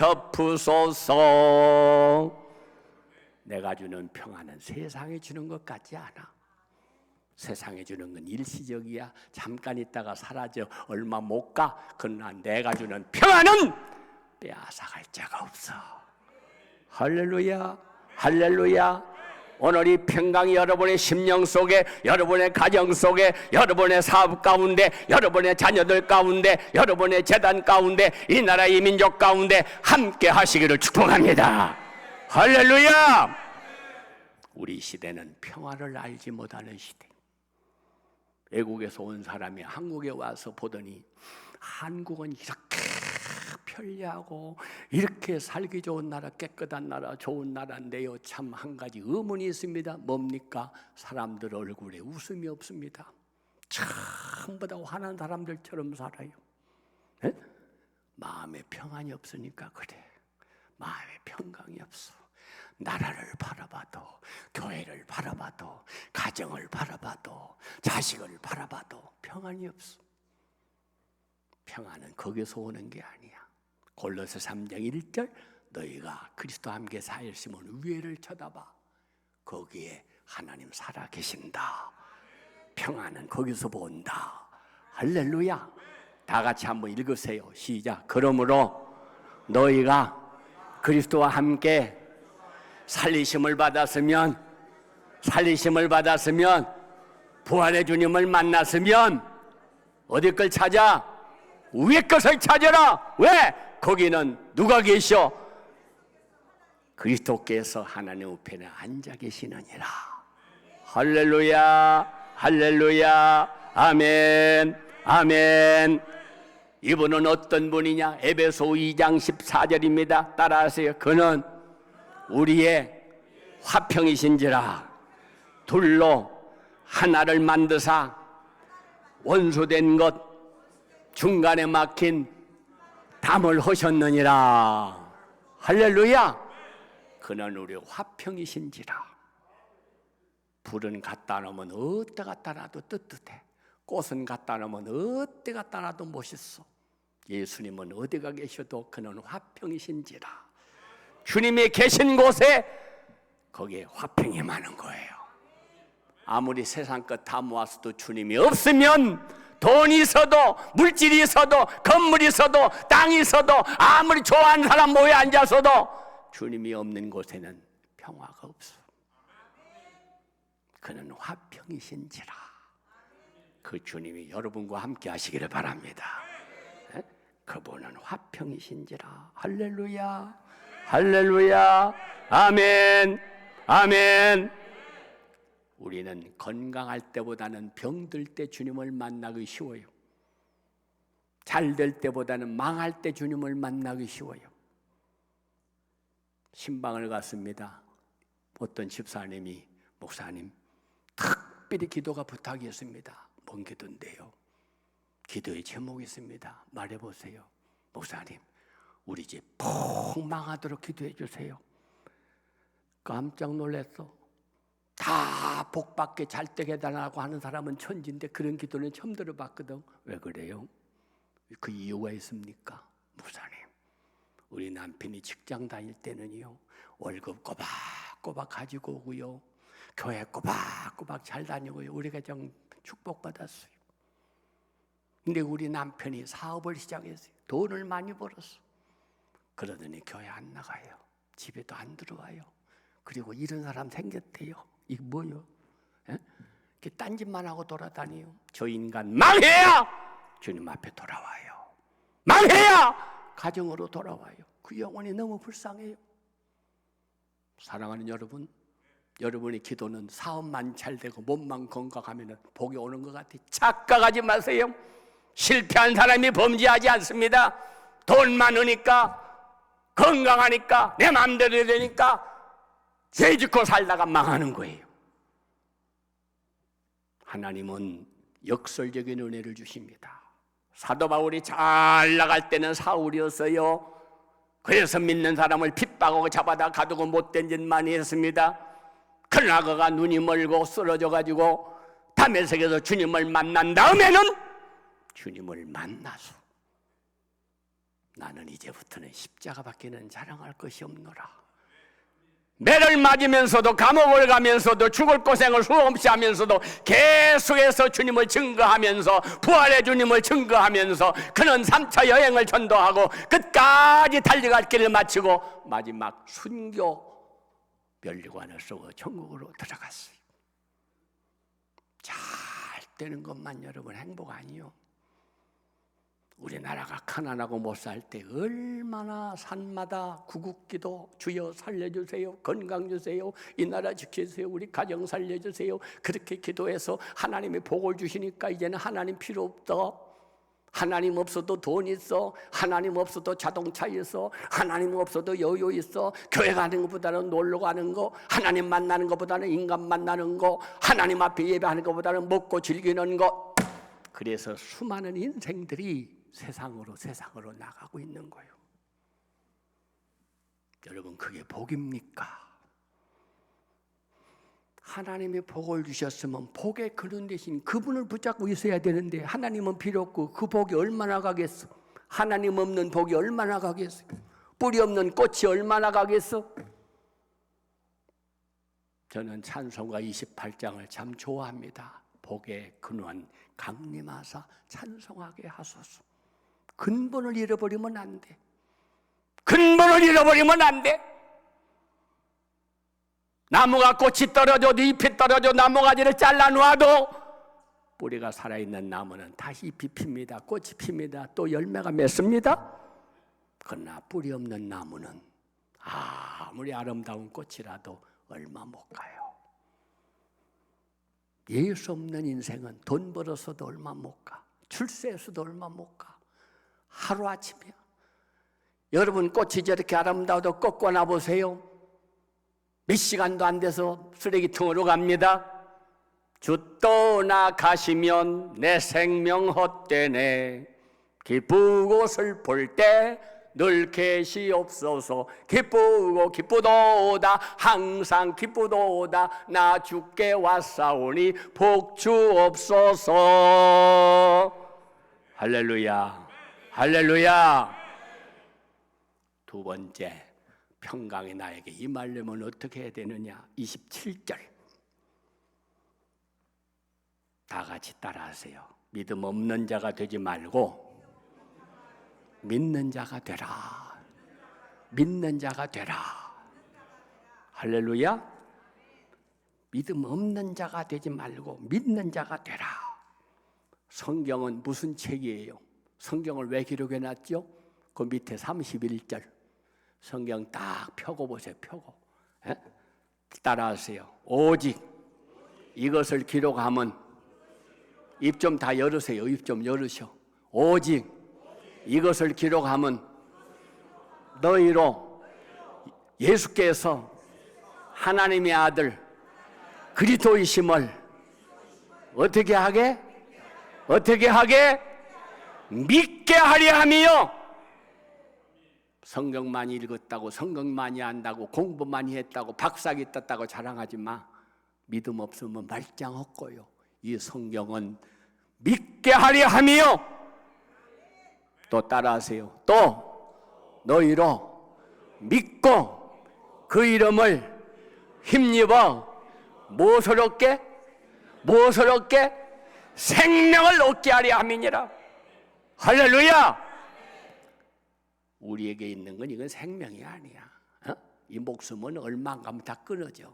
덮으소서. 내가 주는 평화는 세상에 주는 것 같지 않아. 세상에 주는 건 일시적이야. 잠깐 있다가 사라져. 얼마 못 가. 그러나 내가 주는 평화는 빼앗아갈 자가 없어. 할렐루야, 할렐루야. 오늘 이 평강이 여러분의 심령 속에, 여러분의 가정 속에, 여러분의 사업 가운데, 여러분의 자녀들 가운데, 여러분의 재단 가운데, 이 나라 이 민족 가운데 함께 하시기를 축복합니다. 할렐루야. 우리 시대는 평화를 알지 못하는 시대. 외국에서 온 사람이 한국에 와서 보더니 한국은 이렇게 편리하고 이렇게 살기 좋은 나라, 깨끗한 나라, 좋은 나라인데요. 참 한 가지 의문이 있습니다. 뭡니까? 사람들 얼굴에 웃음이 없습니다. 전부 다 화난 사람들처럼 살아요. 에? 마음에 평안이 없으니까 그래. 마음에 평강이 없어. 나라를 바라봐도, 교회를 바라봐도, 가정을 바라봐도, 자식을 바라봐도 평안이 없어. 평안은 거기서 오는 게 아니야. 골로새 3장 1절 너희가 그리스도와 함께 살았으면 위에를 쳐다봐. 거기에 하나님 살아 계신다. 평안은 거기서 본다. 할렐루야. 다 같이 한번 읽으세요. 시작. 그러므로 너희가 그리스도와 함께 살리심을 받았으면, 부활의 주님을 만났으면 어디 걸 찾아? 위에 것을 찾아라. 왜? 거기는 누가 계셔? 그리스도께서 하나님 우편에 앉아 계시느니라. 할렐루야, 할렐루야. 아멘, 아멘. 이분은 어떤 분이냐? 에베소 2장 14절입니다. 따라하세요. 그는 우리의 화평이신지라. 둘로 하나를 만드사 원수된 것 중간에 막힌 담을 하셨느니라. 할렐루야. 그는 우리 화평이신지라. 불은 갖다 놓으면 어디 갖다 놔도 뜨뜻해. 꽃은 갖다 놓으면 어디 갖다 놔도 멋있어. 예수님은 어디가 계셔도 그는 화평이신지라. 주님이 계신 곳에 거기에 화평이 많은 거예요. 아무리 세상 것 다 모았어도 주님이 없으면 돈이 있어도, 물질이 있어도, 건물이 있어도, 땅이 있어도, 아무리 좋아하는 사람 모여 앉아서도 주님이 없는 곳에는 평화가 없어. 그는 화평이신지라. 그 주님이 여러분과 함께 하시기를 바랍니다. 그분은 화평이신지라. 할렐루야, 할렐루야, 아멘, 아멘. 우리는 건강할 때보다는 병들 때 주님을 만나기 쉬워요. 잘 될 때보다는 망할 때 주님을 만나기 쉬워요. 신방을 갔습니다. 어떤 집사님이, 목사님, 특별히 기도가 부탁이었습니다. 뭔 기도인데요? 기도의 제목이 있습니다. 말해보세요. 목사님, 우리 집 푹 망하도록 기도해 주세요. 깜짝 놀랐어. 다 복받게 잘 되게 해달라고 하는 사람은 천지인데 그런 기도는 처음 들어봤거든. 왜 그래요? 그 이유가 있습니까? 목사님, 우리 남편이 직장 다닐 때는요, 월급 꼬박꼬박 가지고 오고요, 교회 꼬박꼬박 잘 다니고요, 우리가 좀 축복받았어요. 근데 우리 남편이 사업을 시작했어요. 돈을 많이 벌었어. 그러더니 교회 안 나가요. 집에도 안 들어와요. 그리고 이런 사람 생겼대요. 이게 뭐요? 이렇게 딴짓만 하고 돌아다니요. 저 인간 망해야 주님 앞에 돌아와요. 망해야 가정으로 돌아와요. 그 영혼이 너무 불쌍해요. 사랑하는 여러분, 여러분의 기도는 사업만 잘 되고 몸만 건강하면 복이 오는 것 같아요. 착각하지 마세요. 실패한 사람이 범죄하지 않습니다. 돈 많으니까, 건강하니까, 내 마음대로 되니까 죄 짓고 살다가 망하는 거예요. 하나님은 역설적인 은혜를 주십니다. 사도 바울이 잘 나갈 때는 사울이었어요. 그래서 믿는 사람을 핍박하고 잡아다 가두고 못된 짓 많이 했습니다. 그러나 그가 눈이 멀고 쓰러져가지고 다메섹에서 주님을 만난 다음에는 주님을 만나서 나는 이제부터는 십자가밖에는 자랑할 것이 없노라. 매를 맞으면서도 감옥을 가면서도 죽을 고생을 수없이 하면서도 계속해서 주님을 증거하면서 부활의 주님을 증거하면서 그는 3차 여행을 전도하고 끝까지 달려갈 길을 마치고 마지막 순교 면류관을 쓰고 천국으로 들어갔어요. 잘 되는 것만 여러분 행복 아니요. 우리나라가 가난하고 못 살 때 얼마나 산마다 구국기도, 주여 살려주세요, 건강 주세요, 이 나라 지켜주세요, 우리 가정 살려주세요, 그렇게 기도해서 하나님이 복을 주시니까 이제는 하나님 필요 없다. 하나님 없어도 돈 있어, 하나님 없어도 자동차 있어, 하나님 없어도 여유 있어, 교회 가는 것보다는 놀러 가는 거, 하나님 만나는 것보다는 인간 만나는 거, 하나님 앞에 예배하는 것보다는 먹고 즐기는 거. 그래서 수많은 인생들이 세상으로 나가고 있는 거예요. 여러분, 그게 복입니까? 하나님이 복을 주셨으면 복의 근원 대신 그분을 붙잡고 있어야 되는데 하나님은 필요 없고 그 복이 얼마나 가겠어? 하나님 없는 복이 얼마나 가겠어? 뿌리 없는 꽃이 얼마나 가겠어? 저는 찬송가 28장을 참 좋아합니다. 복의 근원 강림하사 찬송하게 하소서. 근본을 잃어버리면 안 돼. 근본을 잃어버리면 안 돼. 나무가 꽃이 떨어져도 잎이 떨어져 나무가지를 잘라놓아도 뿌리가 살아있는 나무는 다시 잎이 핍니다. 꽃이 핍니다. 또 열매가 맺습니다. 그러나 뿌리 없는 나무는 아무리 아름다운 꽃이라도 얼마 못 가요. 예수 없는 인생은 돈 벌어서도 얼마 못 가. 출세해서도 얼마 못 가. 하루아침이야. 여러분, 꽃이 저렇게 아름다워도 꺾고 나보세요. 몇 시간도 안 돼서 쓰레기통으로 갑니다. 주 떠나가시면 내 생명 헛되네. 기쁘고 슬플 때 늘 계시옵소서. 기쁘고 기쁘도다 항상 기쁘도다 나 주께 왔사오니 복 주옵소서. 할렐루야, 할렐루야. 두 번째, 평강이 나에게 임하려면 어떻게 해야 되느냐? 27절 다 같이 따라하세요. 믿음 없는 자가 되지 말고 믿는 자가 되라. 믿는 자가 되라. 할렐루야. 믿음 없는 자가 되지 말고 믿는 자가 되라. 성경은 무슨 책이에요? 성경을 왜 기록해 놨죠? 그 밑에 31절 성경 딱 펴고 보세요. 펴고 따라하세요. 오직 이것을 기록하면 입 좀 다 열으세요. 입 좀 열으셔. 오직 이것을 기록하면 너희로 예수께서 하나님의 아들 그리스도이심을 어떻게 하게? 어떻게 하게? 믿게 하려 함이요. 성경 많이 읽었다고, 성경 많이 안다고, 공부 많이 했다고, 박사기 땄다고 자랑하지 마. 믿음 없으면 말짱 헛고요. 이 성경은 믿게 하려 함이요. 또 따라하세요. 또 너희로 믿고 그 이름을 힘입어 무엇을 얻게? 무엇을 얻게? 생명을 얻게 하려 함이니라. 할렐루야. 우리에게 있는 건 이건 생명이 아니야. 이 목숨은 얼마 가면 다 끊어져.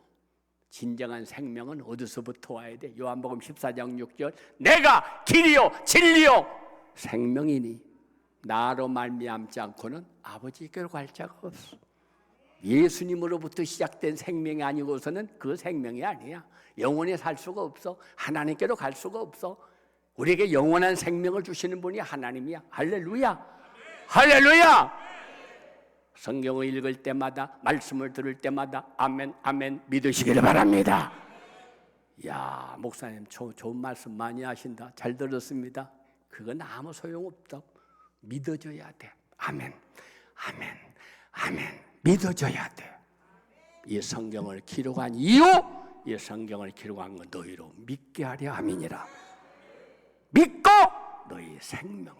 진정한 생명은 어디서부터 와야 돼? 요한복음 14장 6절 내가 길이요 진리요 생명이니 나로 말미암지 않고는 아버지께로 갈 자가 없어. 예수님으로부터 시작된 생명이 아니고서는 그 생명이 아니야. 영원히 살 수가 없어. 하나님께로 갈 수가 없어. 우리에게 영원한 생명을 주시는 분이 하나님이야. 할렐루야. 할렐루야. 성경을 읽을 때마다 말씀을 들을 때마다 아멘 아멘 믿으시기를 바랍니다. 야, 목사님 좋은 말씀 많이 하신다. 잘 들었습니다. 그건 아무 소용없다. 믿어줘야 돼. 아멘 아멘 아멘 믿어줘야 돼. 이 성경을 기록한 이유, 이 성경을 기록한 건 너희로 믿게 하려 함이니라. 믿고 너희 생명,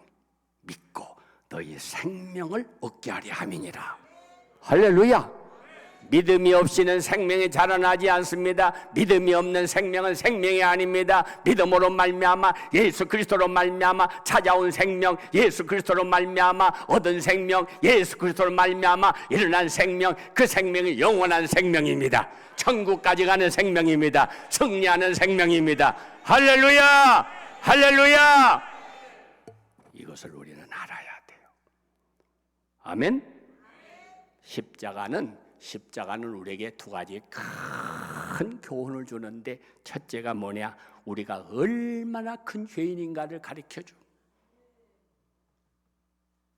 믿고 너희 생명을 얻게 하려 함이니라. 할렐루야. 믿음이 없이는 생명이 자라나지 않습니다. 믿음이 없는 생명은 생명이 아닙니다. 믿음으로 말미암아 예수 그리스도로 말미암아 찾아온 생명, 예수 그리스도로 말미암아 얻은 생명, 예수 그리스도로 말미암아 일어난 생명, 그 생명이 영원한 생명입니다. 천국까지 가는 생명입니다. 승리하는 생명입니다. 할렐루야. 할렐루야. 이것을 우리는 알아야 돼요. 아멘. 십자가는 우리에게 두 가지 큰 교훈을 주는데, 첫째가 뭐냐? 우리가 얼마나 큰 죄인인가를 가르쳐줘.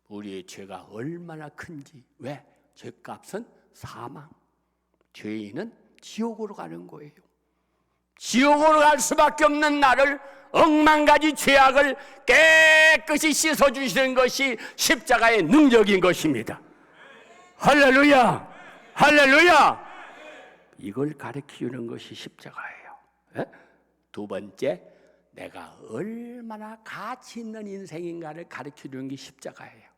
우리의 죄가 얼마나 큰지. 왜? 죄값은 사망. 죄인은 지옥으로 가는 거예요. 지옥으로 갈 수밖에 없는 나를, 억만 가지 죄악을 깨끗이 씻어주시는 것이 십자가의 능력인 것입니다. 할렐루야. 할렐루야. 이걸 가르치는 것이 십자가예요. 두 번째, 내가 얼마나 가치 있는 인생인가를 가르치는 게 십자가예요.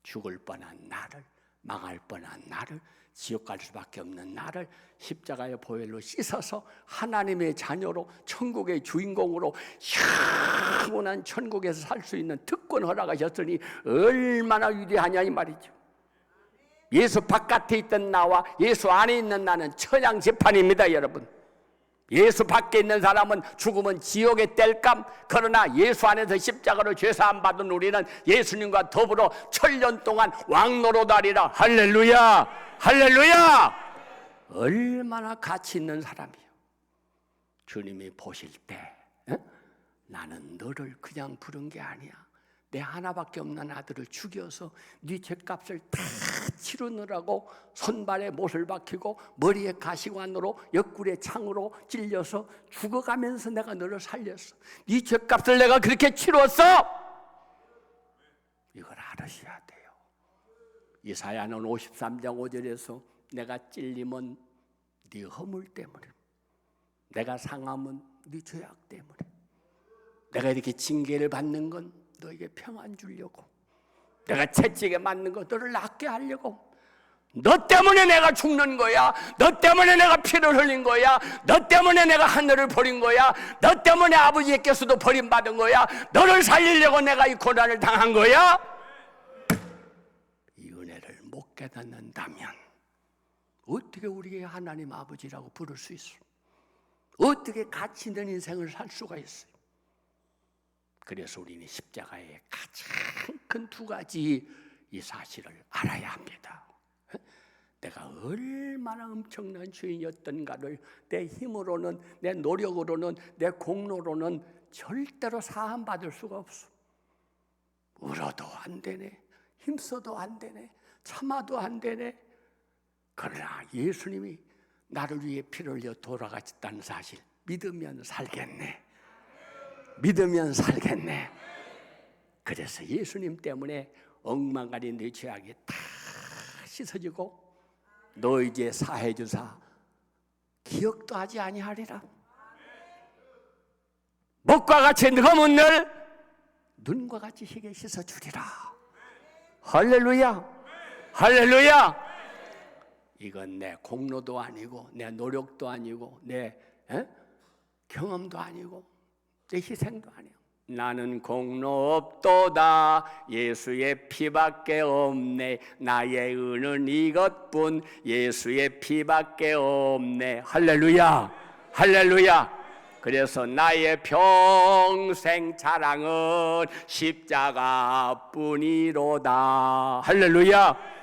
죽을 뻔한 나를, 망할 뻔한 나를, 지옥 갈 수밖에 없는 나를 십자가의 보혈로 씻어서 하나님의 자녀로, 천국의 주인공으로 영원한 천국에서 살 수 있는 특권 허락하셨으니 얼마나 위대하냐 이 말이죠. 예수 바깥에 있던 나와 예수 안에 있는 나는 천양재판입니다, 여러분. 예수 밖에 있는 사람은 죽으면 지옥의 뗄감, 그러나 예수 안에서 십자가로 죄사함 받은 우리는 예수님과 더불어 천년 동안 왕노릇하리라. 할렐루야. 할렐루야. 얼마나 가치 있는 사람이요. 주님이 보실 때 나는 너를 그냥 부른 게 아니야. 내 하나밖에 없는 아들을 죽여서 네 죄값을 다 치르느라고 손발에 못을 박히고 머리에 가시관으로 옆구리에 창으로 찔려서 죽어가면서 내가 너를 살렸어. 네 죄값을 내가 그렇게 치렀어. 이걸 알으셔야 돼요. 이사야는 53장 5절에서 내가 찔림은 네 허물 때문에, 내가 상함은 네 죄악 때문에, 내가 이렇게 징계를 받는 건 너에게 평안 주려고, 내가 채찍에 맞는 거 너를 낫게 하려고, 너 때문에 내가 죽는 거야. 너 때문에 내가 피를 흘린 거야. 너 때문에 내가 하늘을 버린 거야. 너 때문에 아버지께서도 버림받은 거야. 너를 살리려고 내가 이 고난을 당한 거야. 이 은혜를 못 깨닫는다면 어떻게 우리가 하나님 아버지라고 부를 수 있어? 어떻게 가치 있는 인생을 살 수가 있어요? 그래서 우리는 십자가의 가장 큰 두 가지 이 사실을 알아야 합니다. 내가 얼마나 엄청난 죄인이었던가를 내 힘으로는, 내 노력으로는, 내 공로로는 절대로 사함받을 수가 없어. 울어도 안 되네, 힘써도 안 되네, 참아도 안 되네. 그러나 예수님이 나를 위해 피를 흘려 돌아가셨다는 사실 믿으면 살겠네. 믿으면 살겠네. 그래서 예수님 때문에 억만가지 내 죄악이 다 씻어지고 너 이제 사해 주사 기억도 하지 아니하리라. 목과 같이 검은 늘 눈과 같이 희게 씻어 주리라. 할렐루야. 할렐루야. 이건 내 공로도 아니고 내 노력도 아니고 내 경험도 아니고 내 희생도 아니고 나는 공로 없도다. 예수의 피밖에 없네. 나의 은은 이것뿐. 예수의 피밖에 없네. 할렐루야. 할렐루야. 그래서 나의 평생 자랑은 십자가뿐이로다. 할렐루야.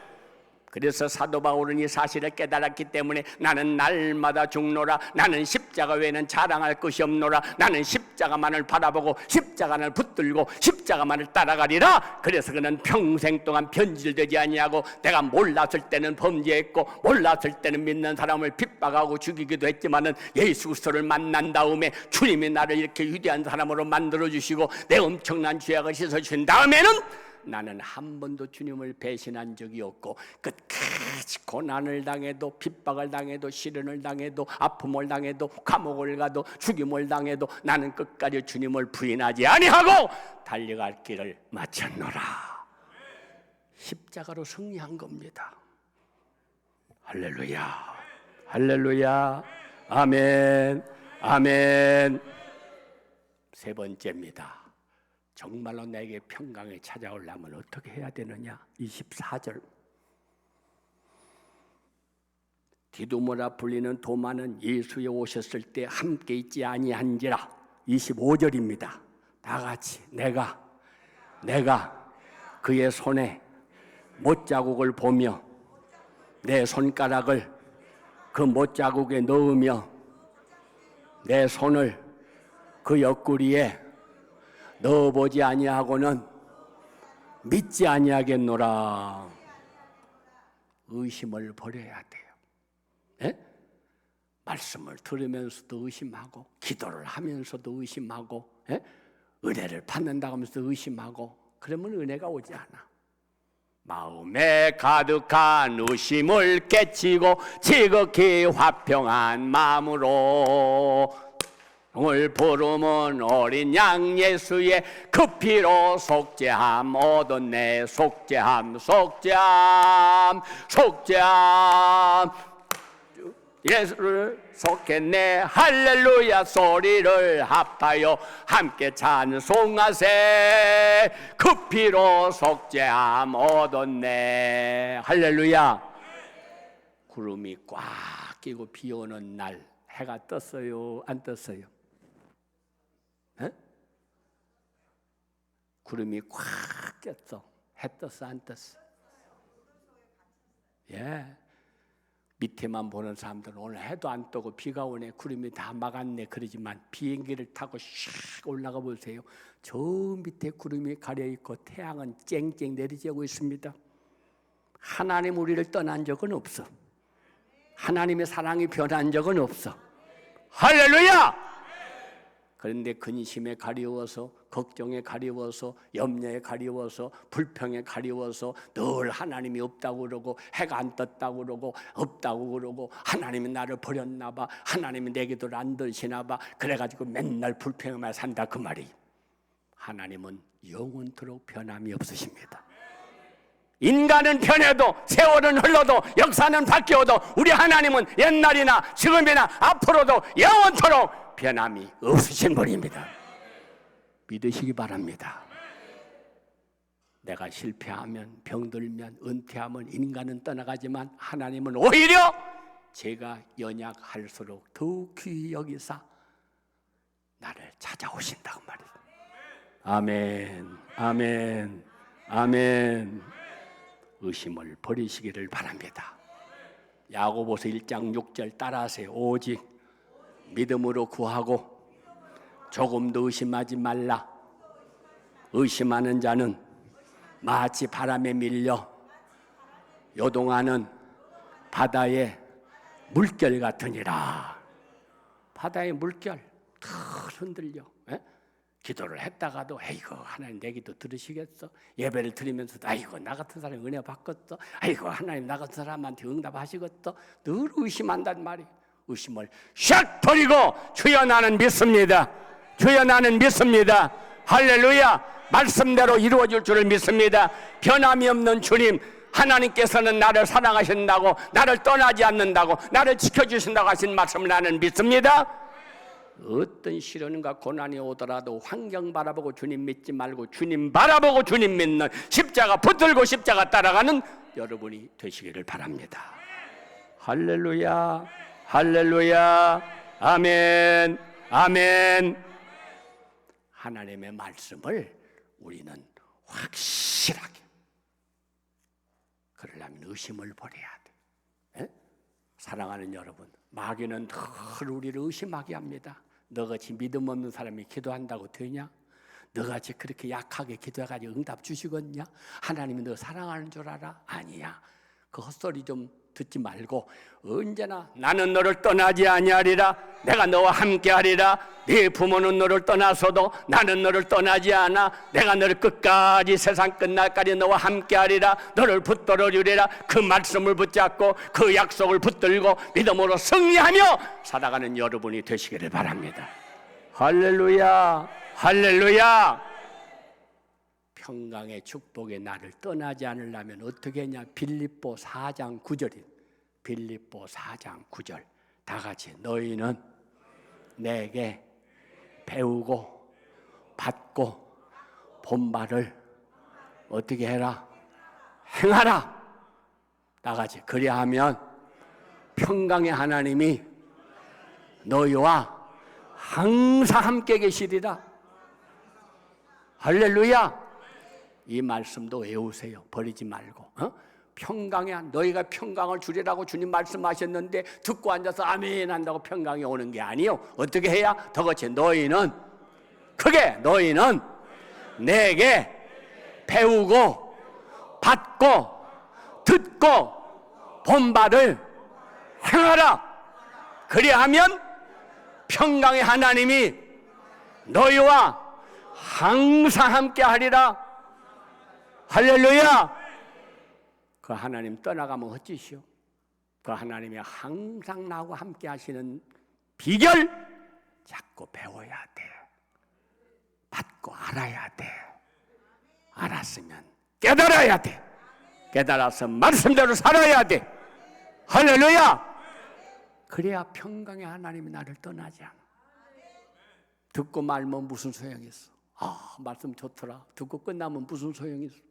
그래서 사도 바울은 이 사실을 깨달았기 때문에 나는 날마다 죽노라. 나는 십자가 외에는 자랑할 것이 없노라. 나는 십자가만을 바라보고 십자가만을 붙들고 십자가만을 따라가리라. 그래서 그는 평생 동안 변질되지 아니하고 내가 몰랐을 때는 범죄했고 몰랐을 때는 믿는 사람을 핍박하고 죽이기도 했지만은 예수 그리스도를 만난 다음에 주님이 나를 이렇게 위대한 사람으로 만들어주시고 내 엄청난 죄악을 씻어주신 다음에는 나는 한 번도 주님을 배신한 적이 없고 끝까지 고난을 당해도 핍박을 당해도 시련을 당해도 아픔을 당해도 감옥을 가도 죽임을 당해도 나는 끝까지 주님을 부인하지 아니하고 달려갈 길을 마쳤노라. 십자가로 승리한 겁니다. 할렐루야. 할렐루야. 아멘. 아멘. 세 번째입니다. 정말로 내게 평강이 찾아오려면 어떻게 해야 되느냐? 24절. 디두모라 불리는 도마는 예수에 오셨을 때 함께 있지 아니한지라. 25절입니다. 다 같이 내가 그의 손에 못자국을 보며 내 손가락을 그 못자국에 넣으며 내 손을 그 옆구리에 넣어보지 아니하고는 믿지 아니하겠노라. 의심을 버려야 돼요. 에? 말씀을 들으면서도 의심하고 기도를 하면서도 의심하고 은혜를 받는다고 하면서 의심하고 그러면 은혜가 오지 않아. 마음에 가득한 의심을 깨치고 지극히 화평한 마음으로 을 부르면 어린 양 예수의 그 피로 속죄함 얻었네. 속죄함 예수를 속했네. 할렐루야 소리를 합하여 함께 찬송하세. 그 피로 속죄함 얻었네. 할렐루야. 구름이 꽉 끼고 비 오는 날 해가 떴어요? 안 떴어요? 구름이 꽉 꼈어. 해 떴어? 안 떴어? 예. 밑에만 보는 사람들은 오늘 해도 안 뜨고 비가 오네, 구름이 다 막았네 그러지만 비행기를 타고 샥 올라가 보세요. 저 밑에 구름이 가려있고 태양은 쨍쨍 내리쬐고 있습니다. 하나님 우리를 떠난 적은 없어. 하나님의 사랑이 변한 적은 없어. 할렐루야! 그런데 근심에 가리워서, 걱정에 가리워서, 염려에 가리워서, 불평에 가리워서 늘 하나님이 없다고 그러고 해가 안 떴다고 그러고 없다고 그러고 하나님이 나를 버렸나 봐, 하나님이 내 기도를 안 들으시나 봐, 그래가지고 맨날 불평에만 산다 그 말이. 하나님은 영원토록 변함이 없으십니다. 인간은 변해도 세월은 흘러도 역사는 바뀌어도 우리 하나님은 옛날이나 지금이나 앞으로도 영원토록 변함이 없으신 분입니다. 믿으시기 바랍니다. 내가 실패하면, 병들면, 은퇴하면 인간은 떠나가지만 하나님은 오히려 제가 연약할수록 더욱 귀히 여기사 나를 찾아오신다고 말이에요. 아멘, 아멘, 아멘. 의심을 버리시기를 바랍니다. 야고보서 1장 6절 따라하세요. 오직 믿음으로 구하고 조금도 의심하지 말라. 의심하는 자는 마치 바람에 밀려 요동하는 바다의 물결 같으니라. 바다의 물결 더 흔들려. 기도를 했다가도 아이고 하나님 내 기도 들으시겠어? 예배를 드리면서도 아이고 나 같은 사람이 은혜 받겠어? 아이고 하나님 나 같은 사람한테 응답하시겠어? 늘 의심한단 말이에요. 의심을 샥 버리고 주여 나는 믿습니다. 주여 나는 믿습니다. 할렐루야. 말씀대로 이루어질 줄을 믿습니다. 변함이 없는 주님, 하나님께서는 나를 사랑하신다고, 나를 떠나지 않는다고, 나를 지켜주신다고 하신 말씀을 나는 믿습니다. 어떤 시련과 고난이 오더라도 환경 바라보고 주님 믿지 말고 주님 바라보고 주님 믿는, 십자가 붙들고 십자가 따라가는 여러분이 되시기를 바랍니다. 할렐루야, 할렐루야, 아멘, 아멘. 하나님의 말씀을 우리는 확실하게, 그러려면 의심을 버려야 돼. 사랑하는 여러분, 마귀는 늘 우리를 의심하게 합니다. 너같이 믿음 없는 사람이 기도한다고 되냐? 너같이 그렇게 약하게 기도해가지고 응답 주시겠냐? 하나님이 너 사랑하는 줄 알아? 아니야. 그 헛소리 좀 듣지 말고 언제나 나는 너를 떠나지 아니하리라. 내가 너와 함께하리라. 네 부모는 너를 떠나서도 나는 너를 떠나지 않아. 내가 너를 끝까지 세상 끝날까지 너와 함께하리라. 너를 붙들어 주리라. 그 말씀을 붙잡고 그 약속을 붙들고 믿음으로 승리하며 살아가는 여러분이 되시기를 바랍니다. 할렐루야, 할렐루야. 평강의 축복의 나를 떠나지 않으려면 어떻게 했냐? 빌립보 4장 9절인 빌립보 4장 9절 다 같이 너희는 내게 배우고 받고 본바를 어떻게 해라? 행하라. 다 같이 그리하면 평강의 하나님이 너희와 항상 함께 계시리라. 할렐루야. 이 말씀도 외우세요. 버리지 말고. 평강에 너희가 평강을 주리라고 주님 말씀하셨는데 듣고 앉아서 아멘 한다고 평강이 오는 게 아니요. 어떻게 해야? 더 같이 너희는 크게 너희는 내게 배우고 받고 듣고 본바를 행하라. 그리하면 평강의 하나님이 너희와 항상 함께 하리라. 할렐루야. 그 하나님 떠나가면 어찌시오? 그 하나님이 항상 나하고 함께 하시는 비결 자꾸 배워야 돼. 받고 알아야 돼. 알았으면 깨달아야 돼. 깨달아서 말씀대로 살아야 돼. 할렐루야. 그래야 평강의 하나님이 나를 떠나지 않아. 듣고 말면 무슨 소용이 있어? 아, 말씀 좋더라. 듣고 끝나면 무슨 소용이 있어?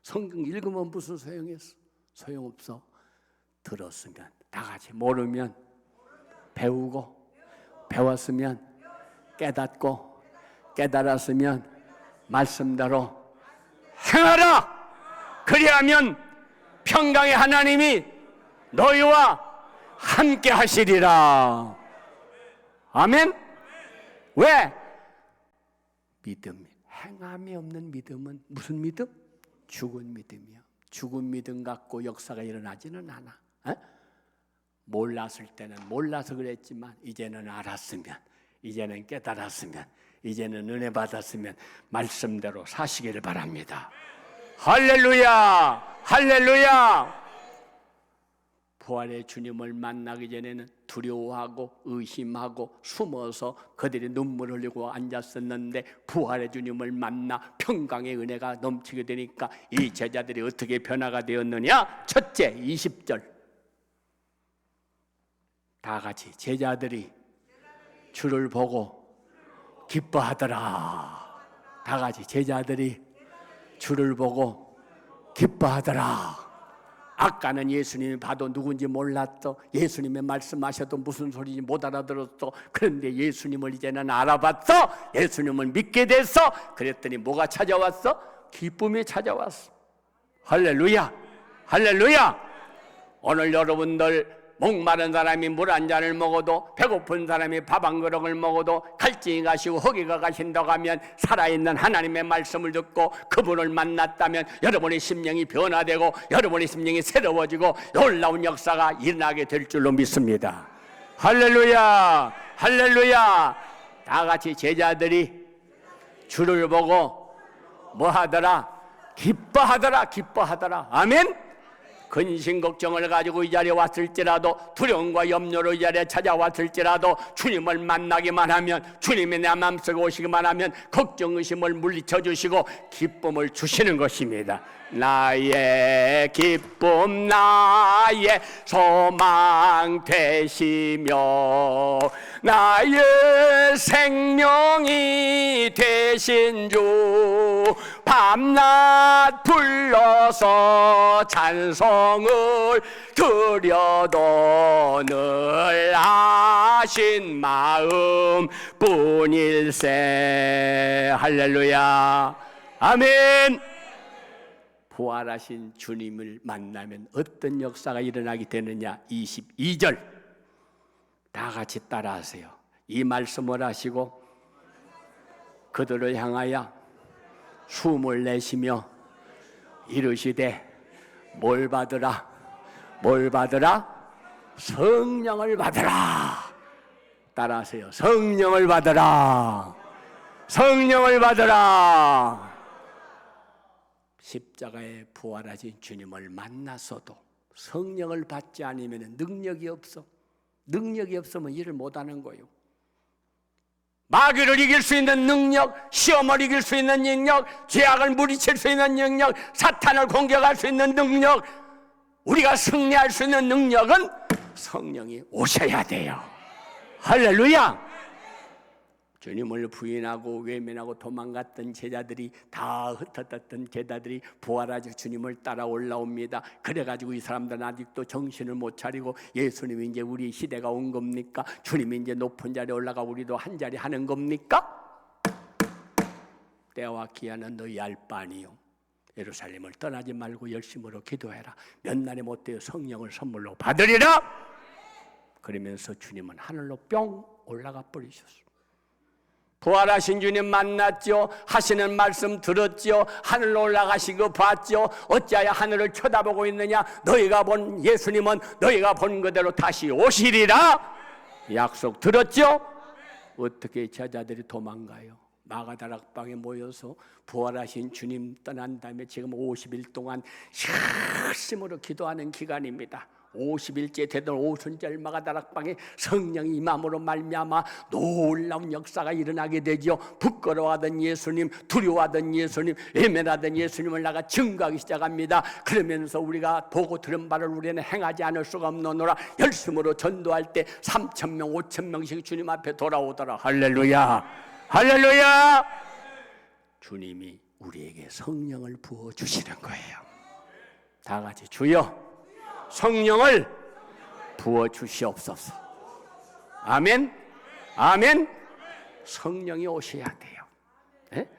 성경 읽으면 무슨 소용이 있어? 소용없어. 들었으면 다 같이 모르면 배우고 배웠으면 깨닫고 깨달았으면 말씀대로 행하라. 그리하면 평강의 하나님이 너희와 함께 하시리라. 아멘. 왜? 믿음. 행함이 없는 믿음은 무슨 믿음? 죽은 믿음이요. 죽은 믿음 갖고 역사가 일어나지는 않아. 몰랐을 때는 몰라서 그랬지만 이제는 알았으면, 이제는 깨달았으면, 이제는 은혜 받았으면 말씀대로 사시기를 바랍니다. 할렐루야, 할렐루야. 부활의 주님을 만나기 전에는 두려워하고 의심하고 숨어서 그들이 눈물 흘리고 앉았었는데 부활의 주님을 만나 평강의 은혜가 넘치게 되니까 이 제자들이 어떻게 변화가 되었느냐? 첫째, 20절 다 같이 제자들이 주를 보고 기뻐하더라. 다 같이 제자들이 주를 보고 기뻐하더라. 아까는 예수님이 봐도 누군지 몰랐어. 예수님의 말씀하셔도 무슨 소리인지 못 알아들었어. 그런데 예수님을 이제는 알아봤어. 예수님을 믿게 됐어. 그랬더니 뭐가 찾아왔어? 기쁨이 찾아왔어. 할렐루야, 할렐루야. 오늘 여러분들 목마른 사람이 물 한 잔을 먹어도, 배고픈 사람이 밥 한 그릇을 먹어도 갈증이 가시고 허기가 가신다고 하면 살아있는 하나님의 말씀을 듣고 그분을 만났다면 여러분의 심령이 변화되고 여러분의 심령이 새로워지고 놀라운 역사가 일어나게 될 줄로 믿습니다. 할렐루야, 할렐루야. 다 같이 제자들이 주를 보고 뭐 하더라? 기뻐하더라, 기뻐하더라. 아멘. 근심 걱정을 가지고 이 자리에 왔을지라도, 두려움과 염려로 이 자리에 찾아왔을지라도 주님을 만나기만 하면, 주님이 내 마음속에 오시기만 하면 걱정 의심을 물리쳐 주시고 기쁨을 주시는 것입니다. 나의 기쁨, 나의 소망 되시며 나의 생명이 되신 주, 밤낮 불러서 찬송을 드려도 늘 아신 마음 뿐일세. 할렐루야, 아멘. 부활하신 주님을 만나면 어떤 역사가 일어나게 되느냐? 22절 다 같이 따라하세요. 이 말씀을 하시고 그들을 향하여 숨을 내쉬며 이르시되 뭘 받으라? 뭘 받으라? 성령을 받으라. 따라하세요. 성령을 받으라. 성령을 받으라. 십자가에 부활하신 주님을 만났어도 성령을 받지 않으면 능력이 없어. 능력이 없으면 일을 못하는 거예요. 마귀를 이길 수 있는 능력, 시험을 이길 수 있는 능력, 죄악을 물리칠 수 있는 능력, 사탄을 공격할 수 있는 능력, 우리가 승리할 수 있는 능력은 성령이 오셔야 돼요. 할렐루야. 주님을 부인하고 외면하고 도망갔던 제자들이, 다 흩어졌던 제자들이 부활하신 주님을 따라 올라옵니다. 그래가지고 이 사람들은 아직도 정신을 못 차리고, 예수님이 이제 우리 시대가 온 겁니까? 주님이 이제 높은 자리에 올라가 우리도 한 자리 하는 겁니까? 때와 기한은 너희 알 바 아니요. 예루살렘을 떠나지 말고 열심으로 기도해라. 몇 날이 못되어 성령을 선물로 받으리라. 그러면서 주님은 하늘로 뿅 올라가 버리셨습니다. 부활하신 주님 만났죠. 하시는 말씀 들었죠. 하늘로 올라가신 거 봤죠. 어찌하여 하늘을 쳐다보고 있느냐? 너희가 본 예수님은 너희가 본 그대로 다시 오시리라. 약속 들었죠? 어떻게 제자들이 도망가요? 마가다락방에 모여서 부활하신 주님 떠난 다음에 지금 50일 동안 열심으로 기도하는 기간입니다. 50일째 되던 오순절 마가다락방에 성령이 임함으로 말미암아 놀라운 역사가 일어나게 되죠. 부끄러워하던 예수님, 두려워하던 예수님, 외면하던 예수님을 나가 증거하기 시작합니다. 그러면서 우리가 보고 들은 바를 우리는 행하지 않을 수가 없노라. 열심으로 전도할 때 3,000명, 5,000명씩 주님 앞에 돌아오더라. 할렐루야, 할렐루야. 주님이 우리에게 성령을 부어주시는 거예요. 다 같이 주여 성령을 부어주시옵소서. 아멘, 아멘. 성령이 오셔야 돼요. 에?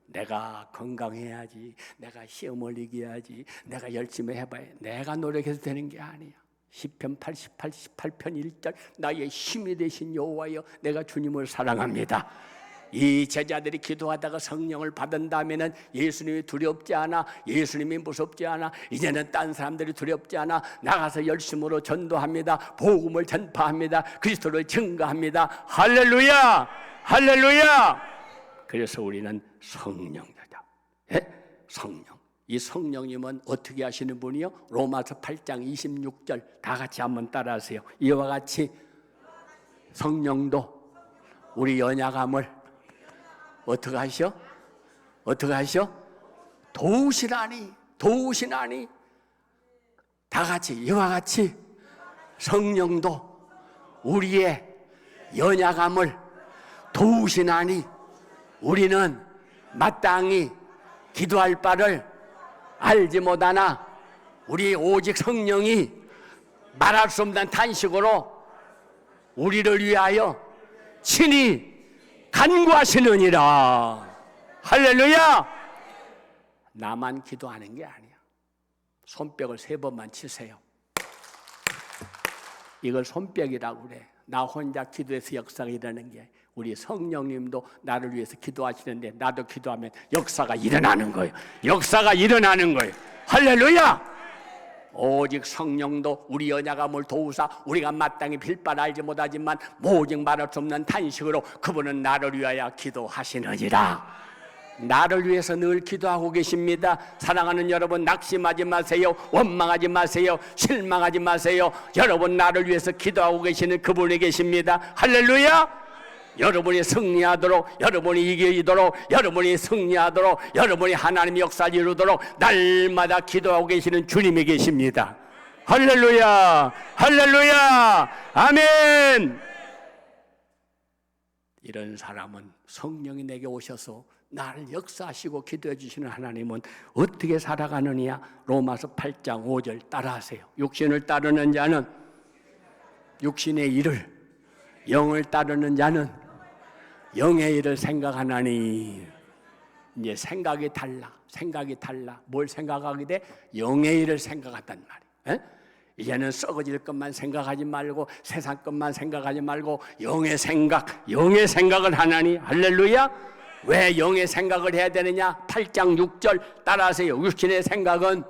내가 건강해야지, 내가 시험을 이겨야지, 내가 열심히 해봐야, 내가 노력해서 되는 게 아니야. 시편 18편 1절 나의 힘이 되신 여호와여, 내가 주님을 사랑합니다. 이 제자들이 기도하다가 성령을 받은 다음에는 예수님이 두렵지 않아, 예수님이 무섭지 않아, 이제는 딴 사람들이 두렵지 않아. 나가서 열심으로 전도합니다. 복음을 전파합니다. 그리스도를 증거합니다. 할렐루야, 할렐루야. 그래서 우리는 성령이다. 예? 성령. 이 성령님은 어떻게 하시는 분이요? 로마서 8장 26절 다 같이 한번 따라하세요. 이와 같이 성령도 우리 연약함을 어떻게 하셔? 어떻게 하셔? 도우시나니, 도우시나니. 다 같이 이와 같이 성령도 우리의 연약함을 도우시나니 우리는 마땅히 기도할 바를 알지 못하나 우리 오직 성령이 말할 수 없는 탄식으로 우리를 위하여 친히 간구하시느니라. 할렐루야. 나만 기도하는 게 아니야. 손뼉을 3번만 치세요. 이걸 손뼉이라고 그래. 나 혼자 기도해서 역사가 일어나는 게, 우리 성령님도 나를 위해서 기도하시는데 나도 기도하면 역사가 일어나는 거예요. 역사가 일어나는 거예요. 할렐루야. 오직 성령도 우리 연약함을 도우사 우리가 마땅히 빌 바를 알지 못하지만 오직 말할 수 없는 탄식으로 그분은 나를 위하여 기도하시느니라. 나를 위해서 늘 기도하고 계십니다. 사랑하는 여러분, 낙심하지 마세요. 원망하지 마세요. 실망하지 마세요. 여러분, 나를 위해서 기도하고 계시는 그분이 계십니다. 할렐루야. 여러분이 승리하도록, 여러분이 이기도록, 여러분이 승리하도록, 여러분이 하나님의 역사를 이루도록 날마다 기도하고 계시는 주님이 계십니다. 할렐루야. 할렐루야. 아멘. 이런 사람은 성령이 내게 오셔서 나를 역사하시고 기도해 주시는 하나님은 어떻게 살아가느냐? 로마서 8장 5절 따라하세요. 육신을 따르는 자는 육신의 일을, 영을 따르는 자는 영의 일을 생각하나니. 이제 생각이 달라. 생각이 달라. 뭘 생각하게 돼? 영의 일을 생각한단 말이에요. 이제는 썩어질 것만 생각하지 말고 세상 것만 생각하지 말고 영의 생각, 영의 생각을 하나니. 할렐루야. 왜 영의 생각을 해야 되느냐? 8장 6절 따라하세요. 육신의 생각은,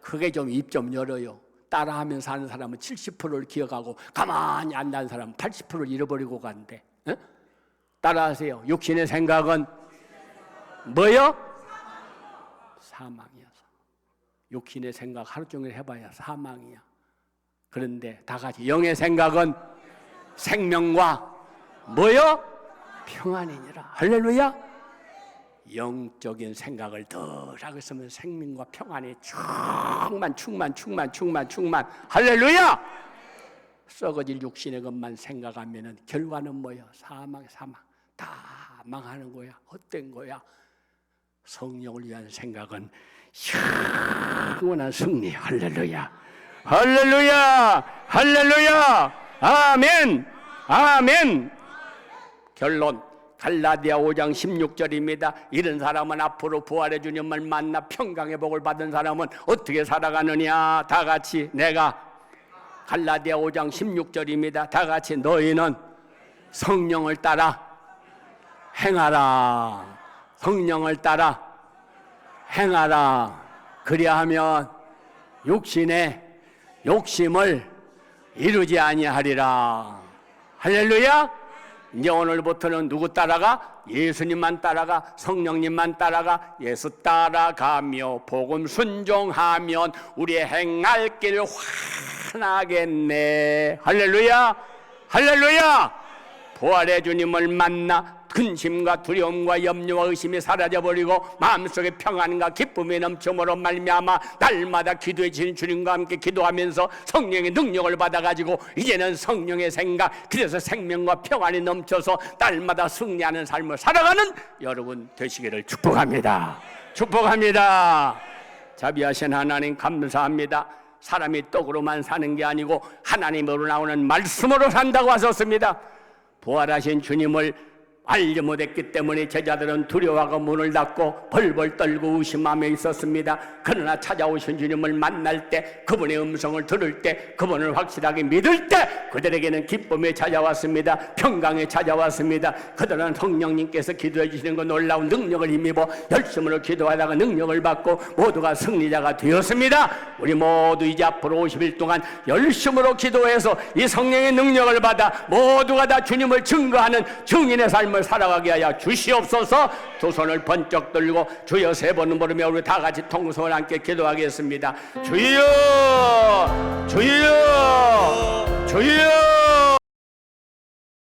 크게 좀 입 좀 열어요. 따라하면 사는 사람은 70%를 기억하고 가만히 앉는 사람은 80%를 잃어버리고 간대. 따라하세요. 육신의 생각은 뭐요? 사망이야. 육신의 생각 하루 종일 해봐야 사망이야. 그런데 다 같이 영의 생각은 생명과 뭐요? 평안이니라. 할렐루야. 영적인 생각을 덜 하고 있으면 생명과 평안이 충만. 할렐루야. 썩어질 육신의 것만 생각하면 결과는 뭐야? 사망. 다 망하는 거야. 헛된 거야. 성령을 위한 생각은 영원한 승리. 할렐루야. 할렐루야. 할렐루야. 아멘. 아멘. 결론, 갈라디아 5장 16절입니다. 이런 사람은 앞으로 부활의 주님을 만나 평강의 복을 받은 사람은 어떻게 살아가느냐? 다 같이 내가, 갈라디아 5장 16절입니다. 다 같이 너희는 성령을 따라 행하라. 성령을 따라 행하라. 그리하면 육신의 욕심을 이루지 아니하리라. 할렐루야. 이제 오늘부터는 누구 따라가? 예수님만 따라가. 성령님만 따라가. 예수 따라가며 복음 순종하면 우리의 행할 길 환하겠네. 할렐루야. 할렐루야. 부활의 주님을 만나 근심과 두려움과 염려와 의심이 사라져버리고 마음속에 평안과 기쁨이 넘쳐므로 말미암아 날마다 기도해 주신 주님과 함께 기도하면서 성령의 능력을 받아가지고 이제는 성령의 생각, 그래서 생명과 평안이 넘쳐서 날마다 승리하는 삶을 살아가는 여러분 되시기를 축복합니다. 축복합니다. 자비하신 하나님 감사합니다. 사람이 떡으로만 사는 게 아니고 하나님으로 나오는 말씀으로 산다고 하셨습니다. 부활하신 주님을 알지 못했기 때문에 제자들은 두려워하고 문을 닫고 벌벌 떨고 의심하며 있었습니다. 그러나 찾아오신 주님을 만날 때, 그분의 음성을 들을 때, 그분을 확실하게 믿을 때 그들에게는 기쁨이 찾아왔습니다. 평강이 찾아왔습니다. 그들은 성령님께서 기도해 주시는 그 놀라운 능력을 힘입어 열심으로 기도하다가 능력을 받고 모두가 승리자가 되었습니다. 우리 모두 이제 앞으로 50일 동안 열심으로 기도해서 이 성령의 능력을 받아 모두가 다 주님을 증거하는 증인의 삶을 삶을 살아가게 하여 주시옵소서. 두 손을 번쩍 들고 주여 세 번은 부르며 우리 다 같이 통성을 함께 기도하겠습니다. 주여 주여 주여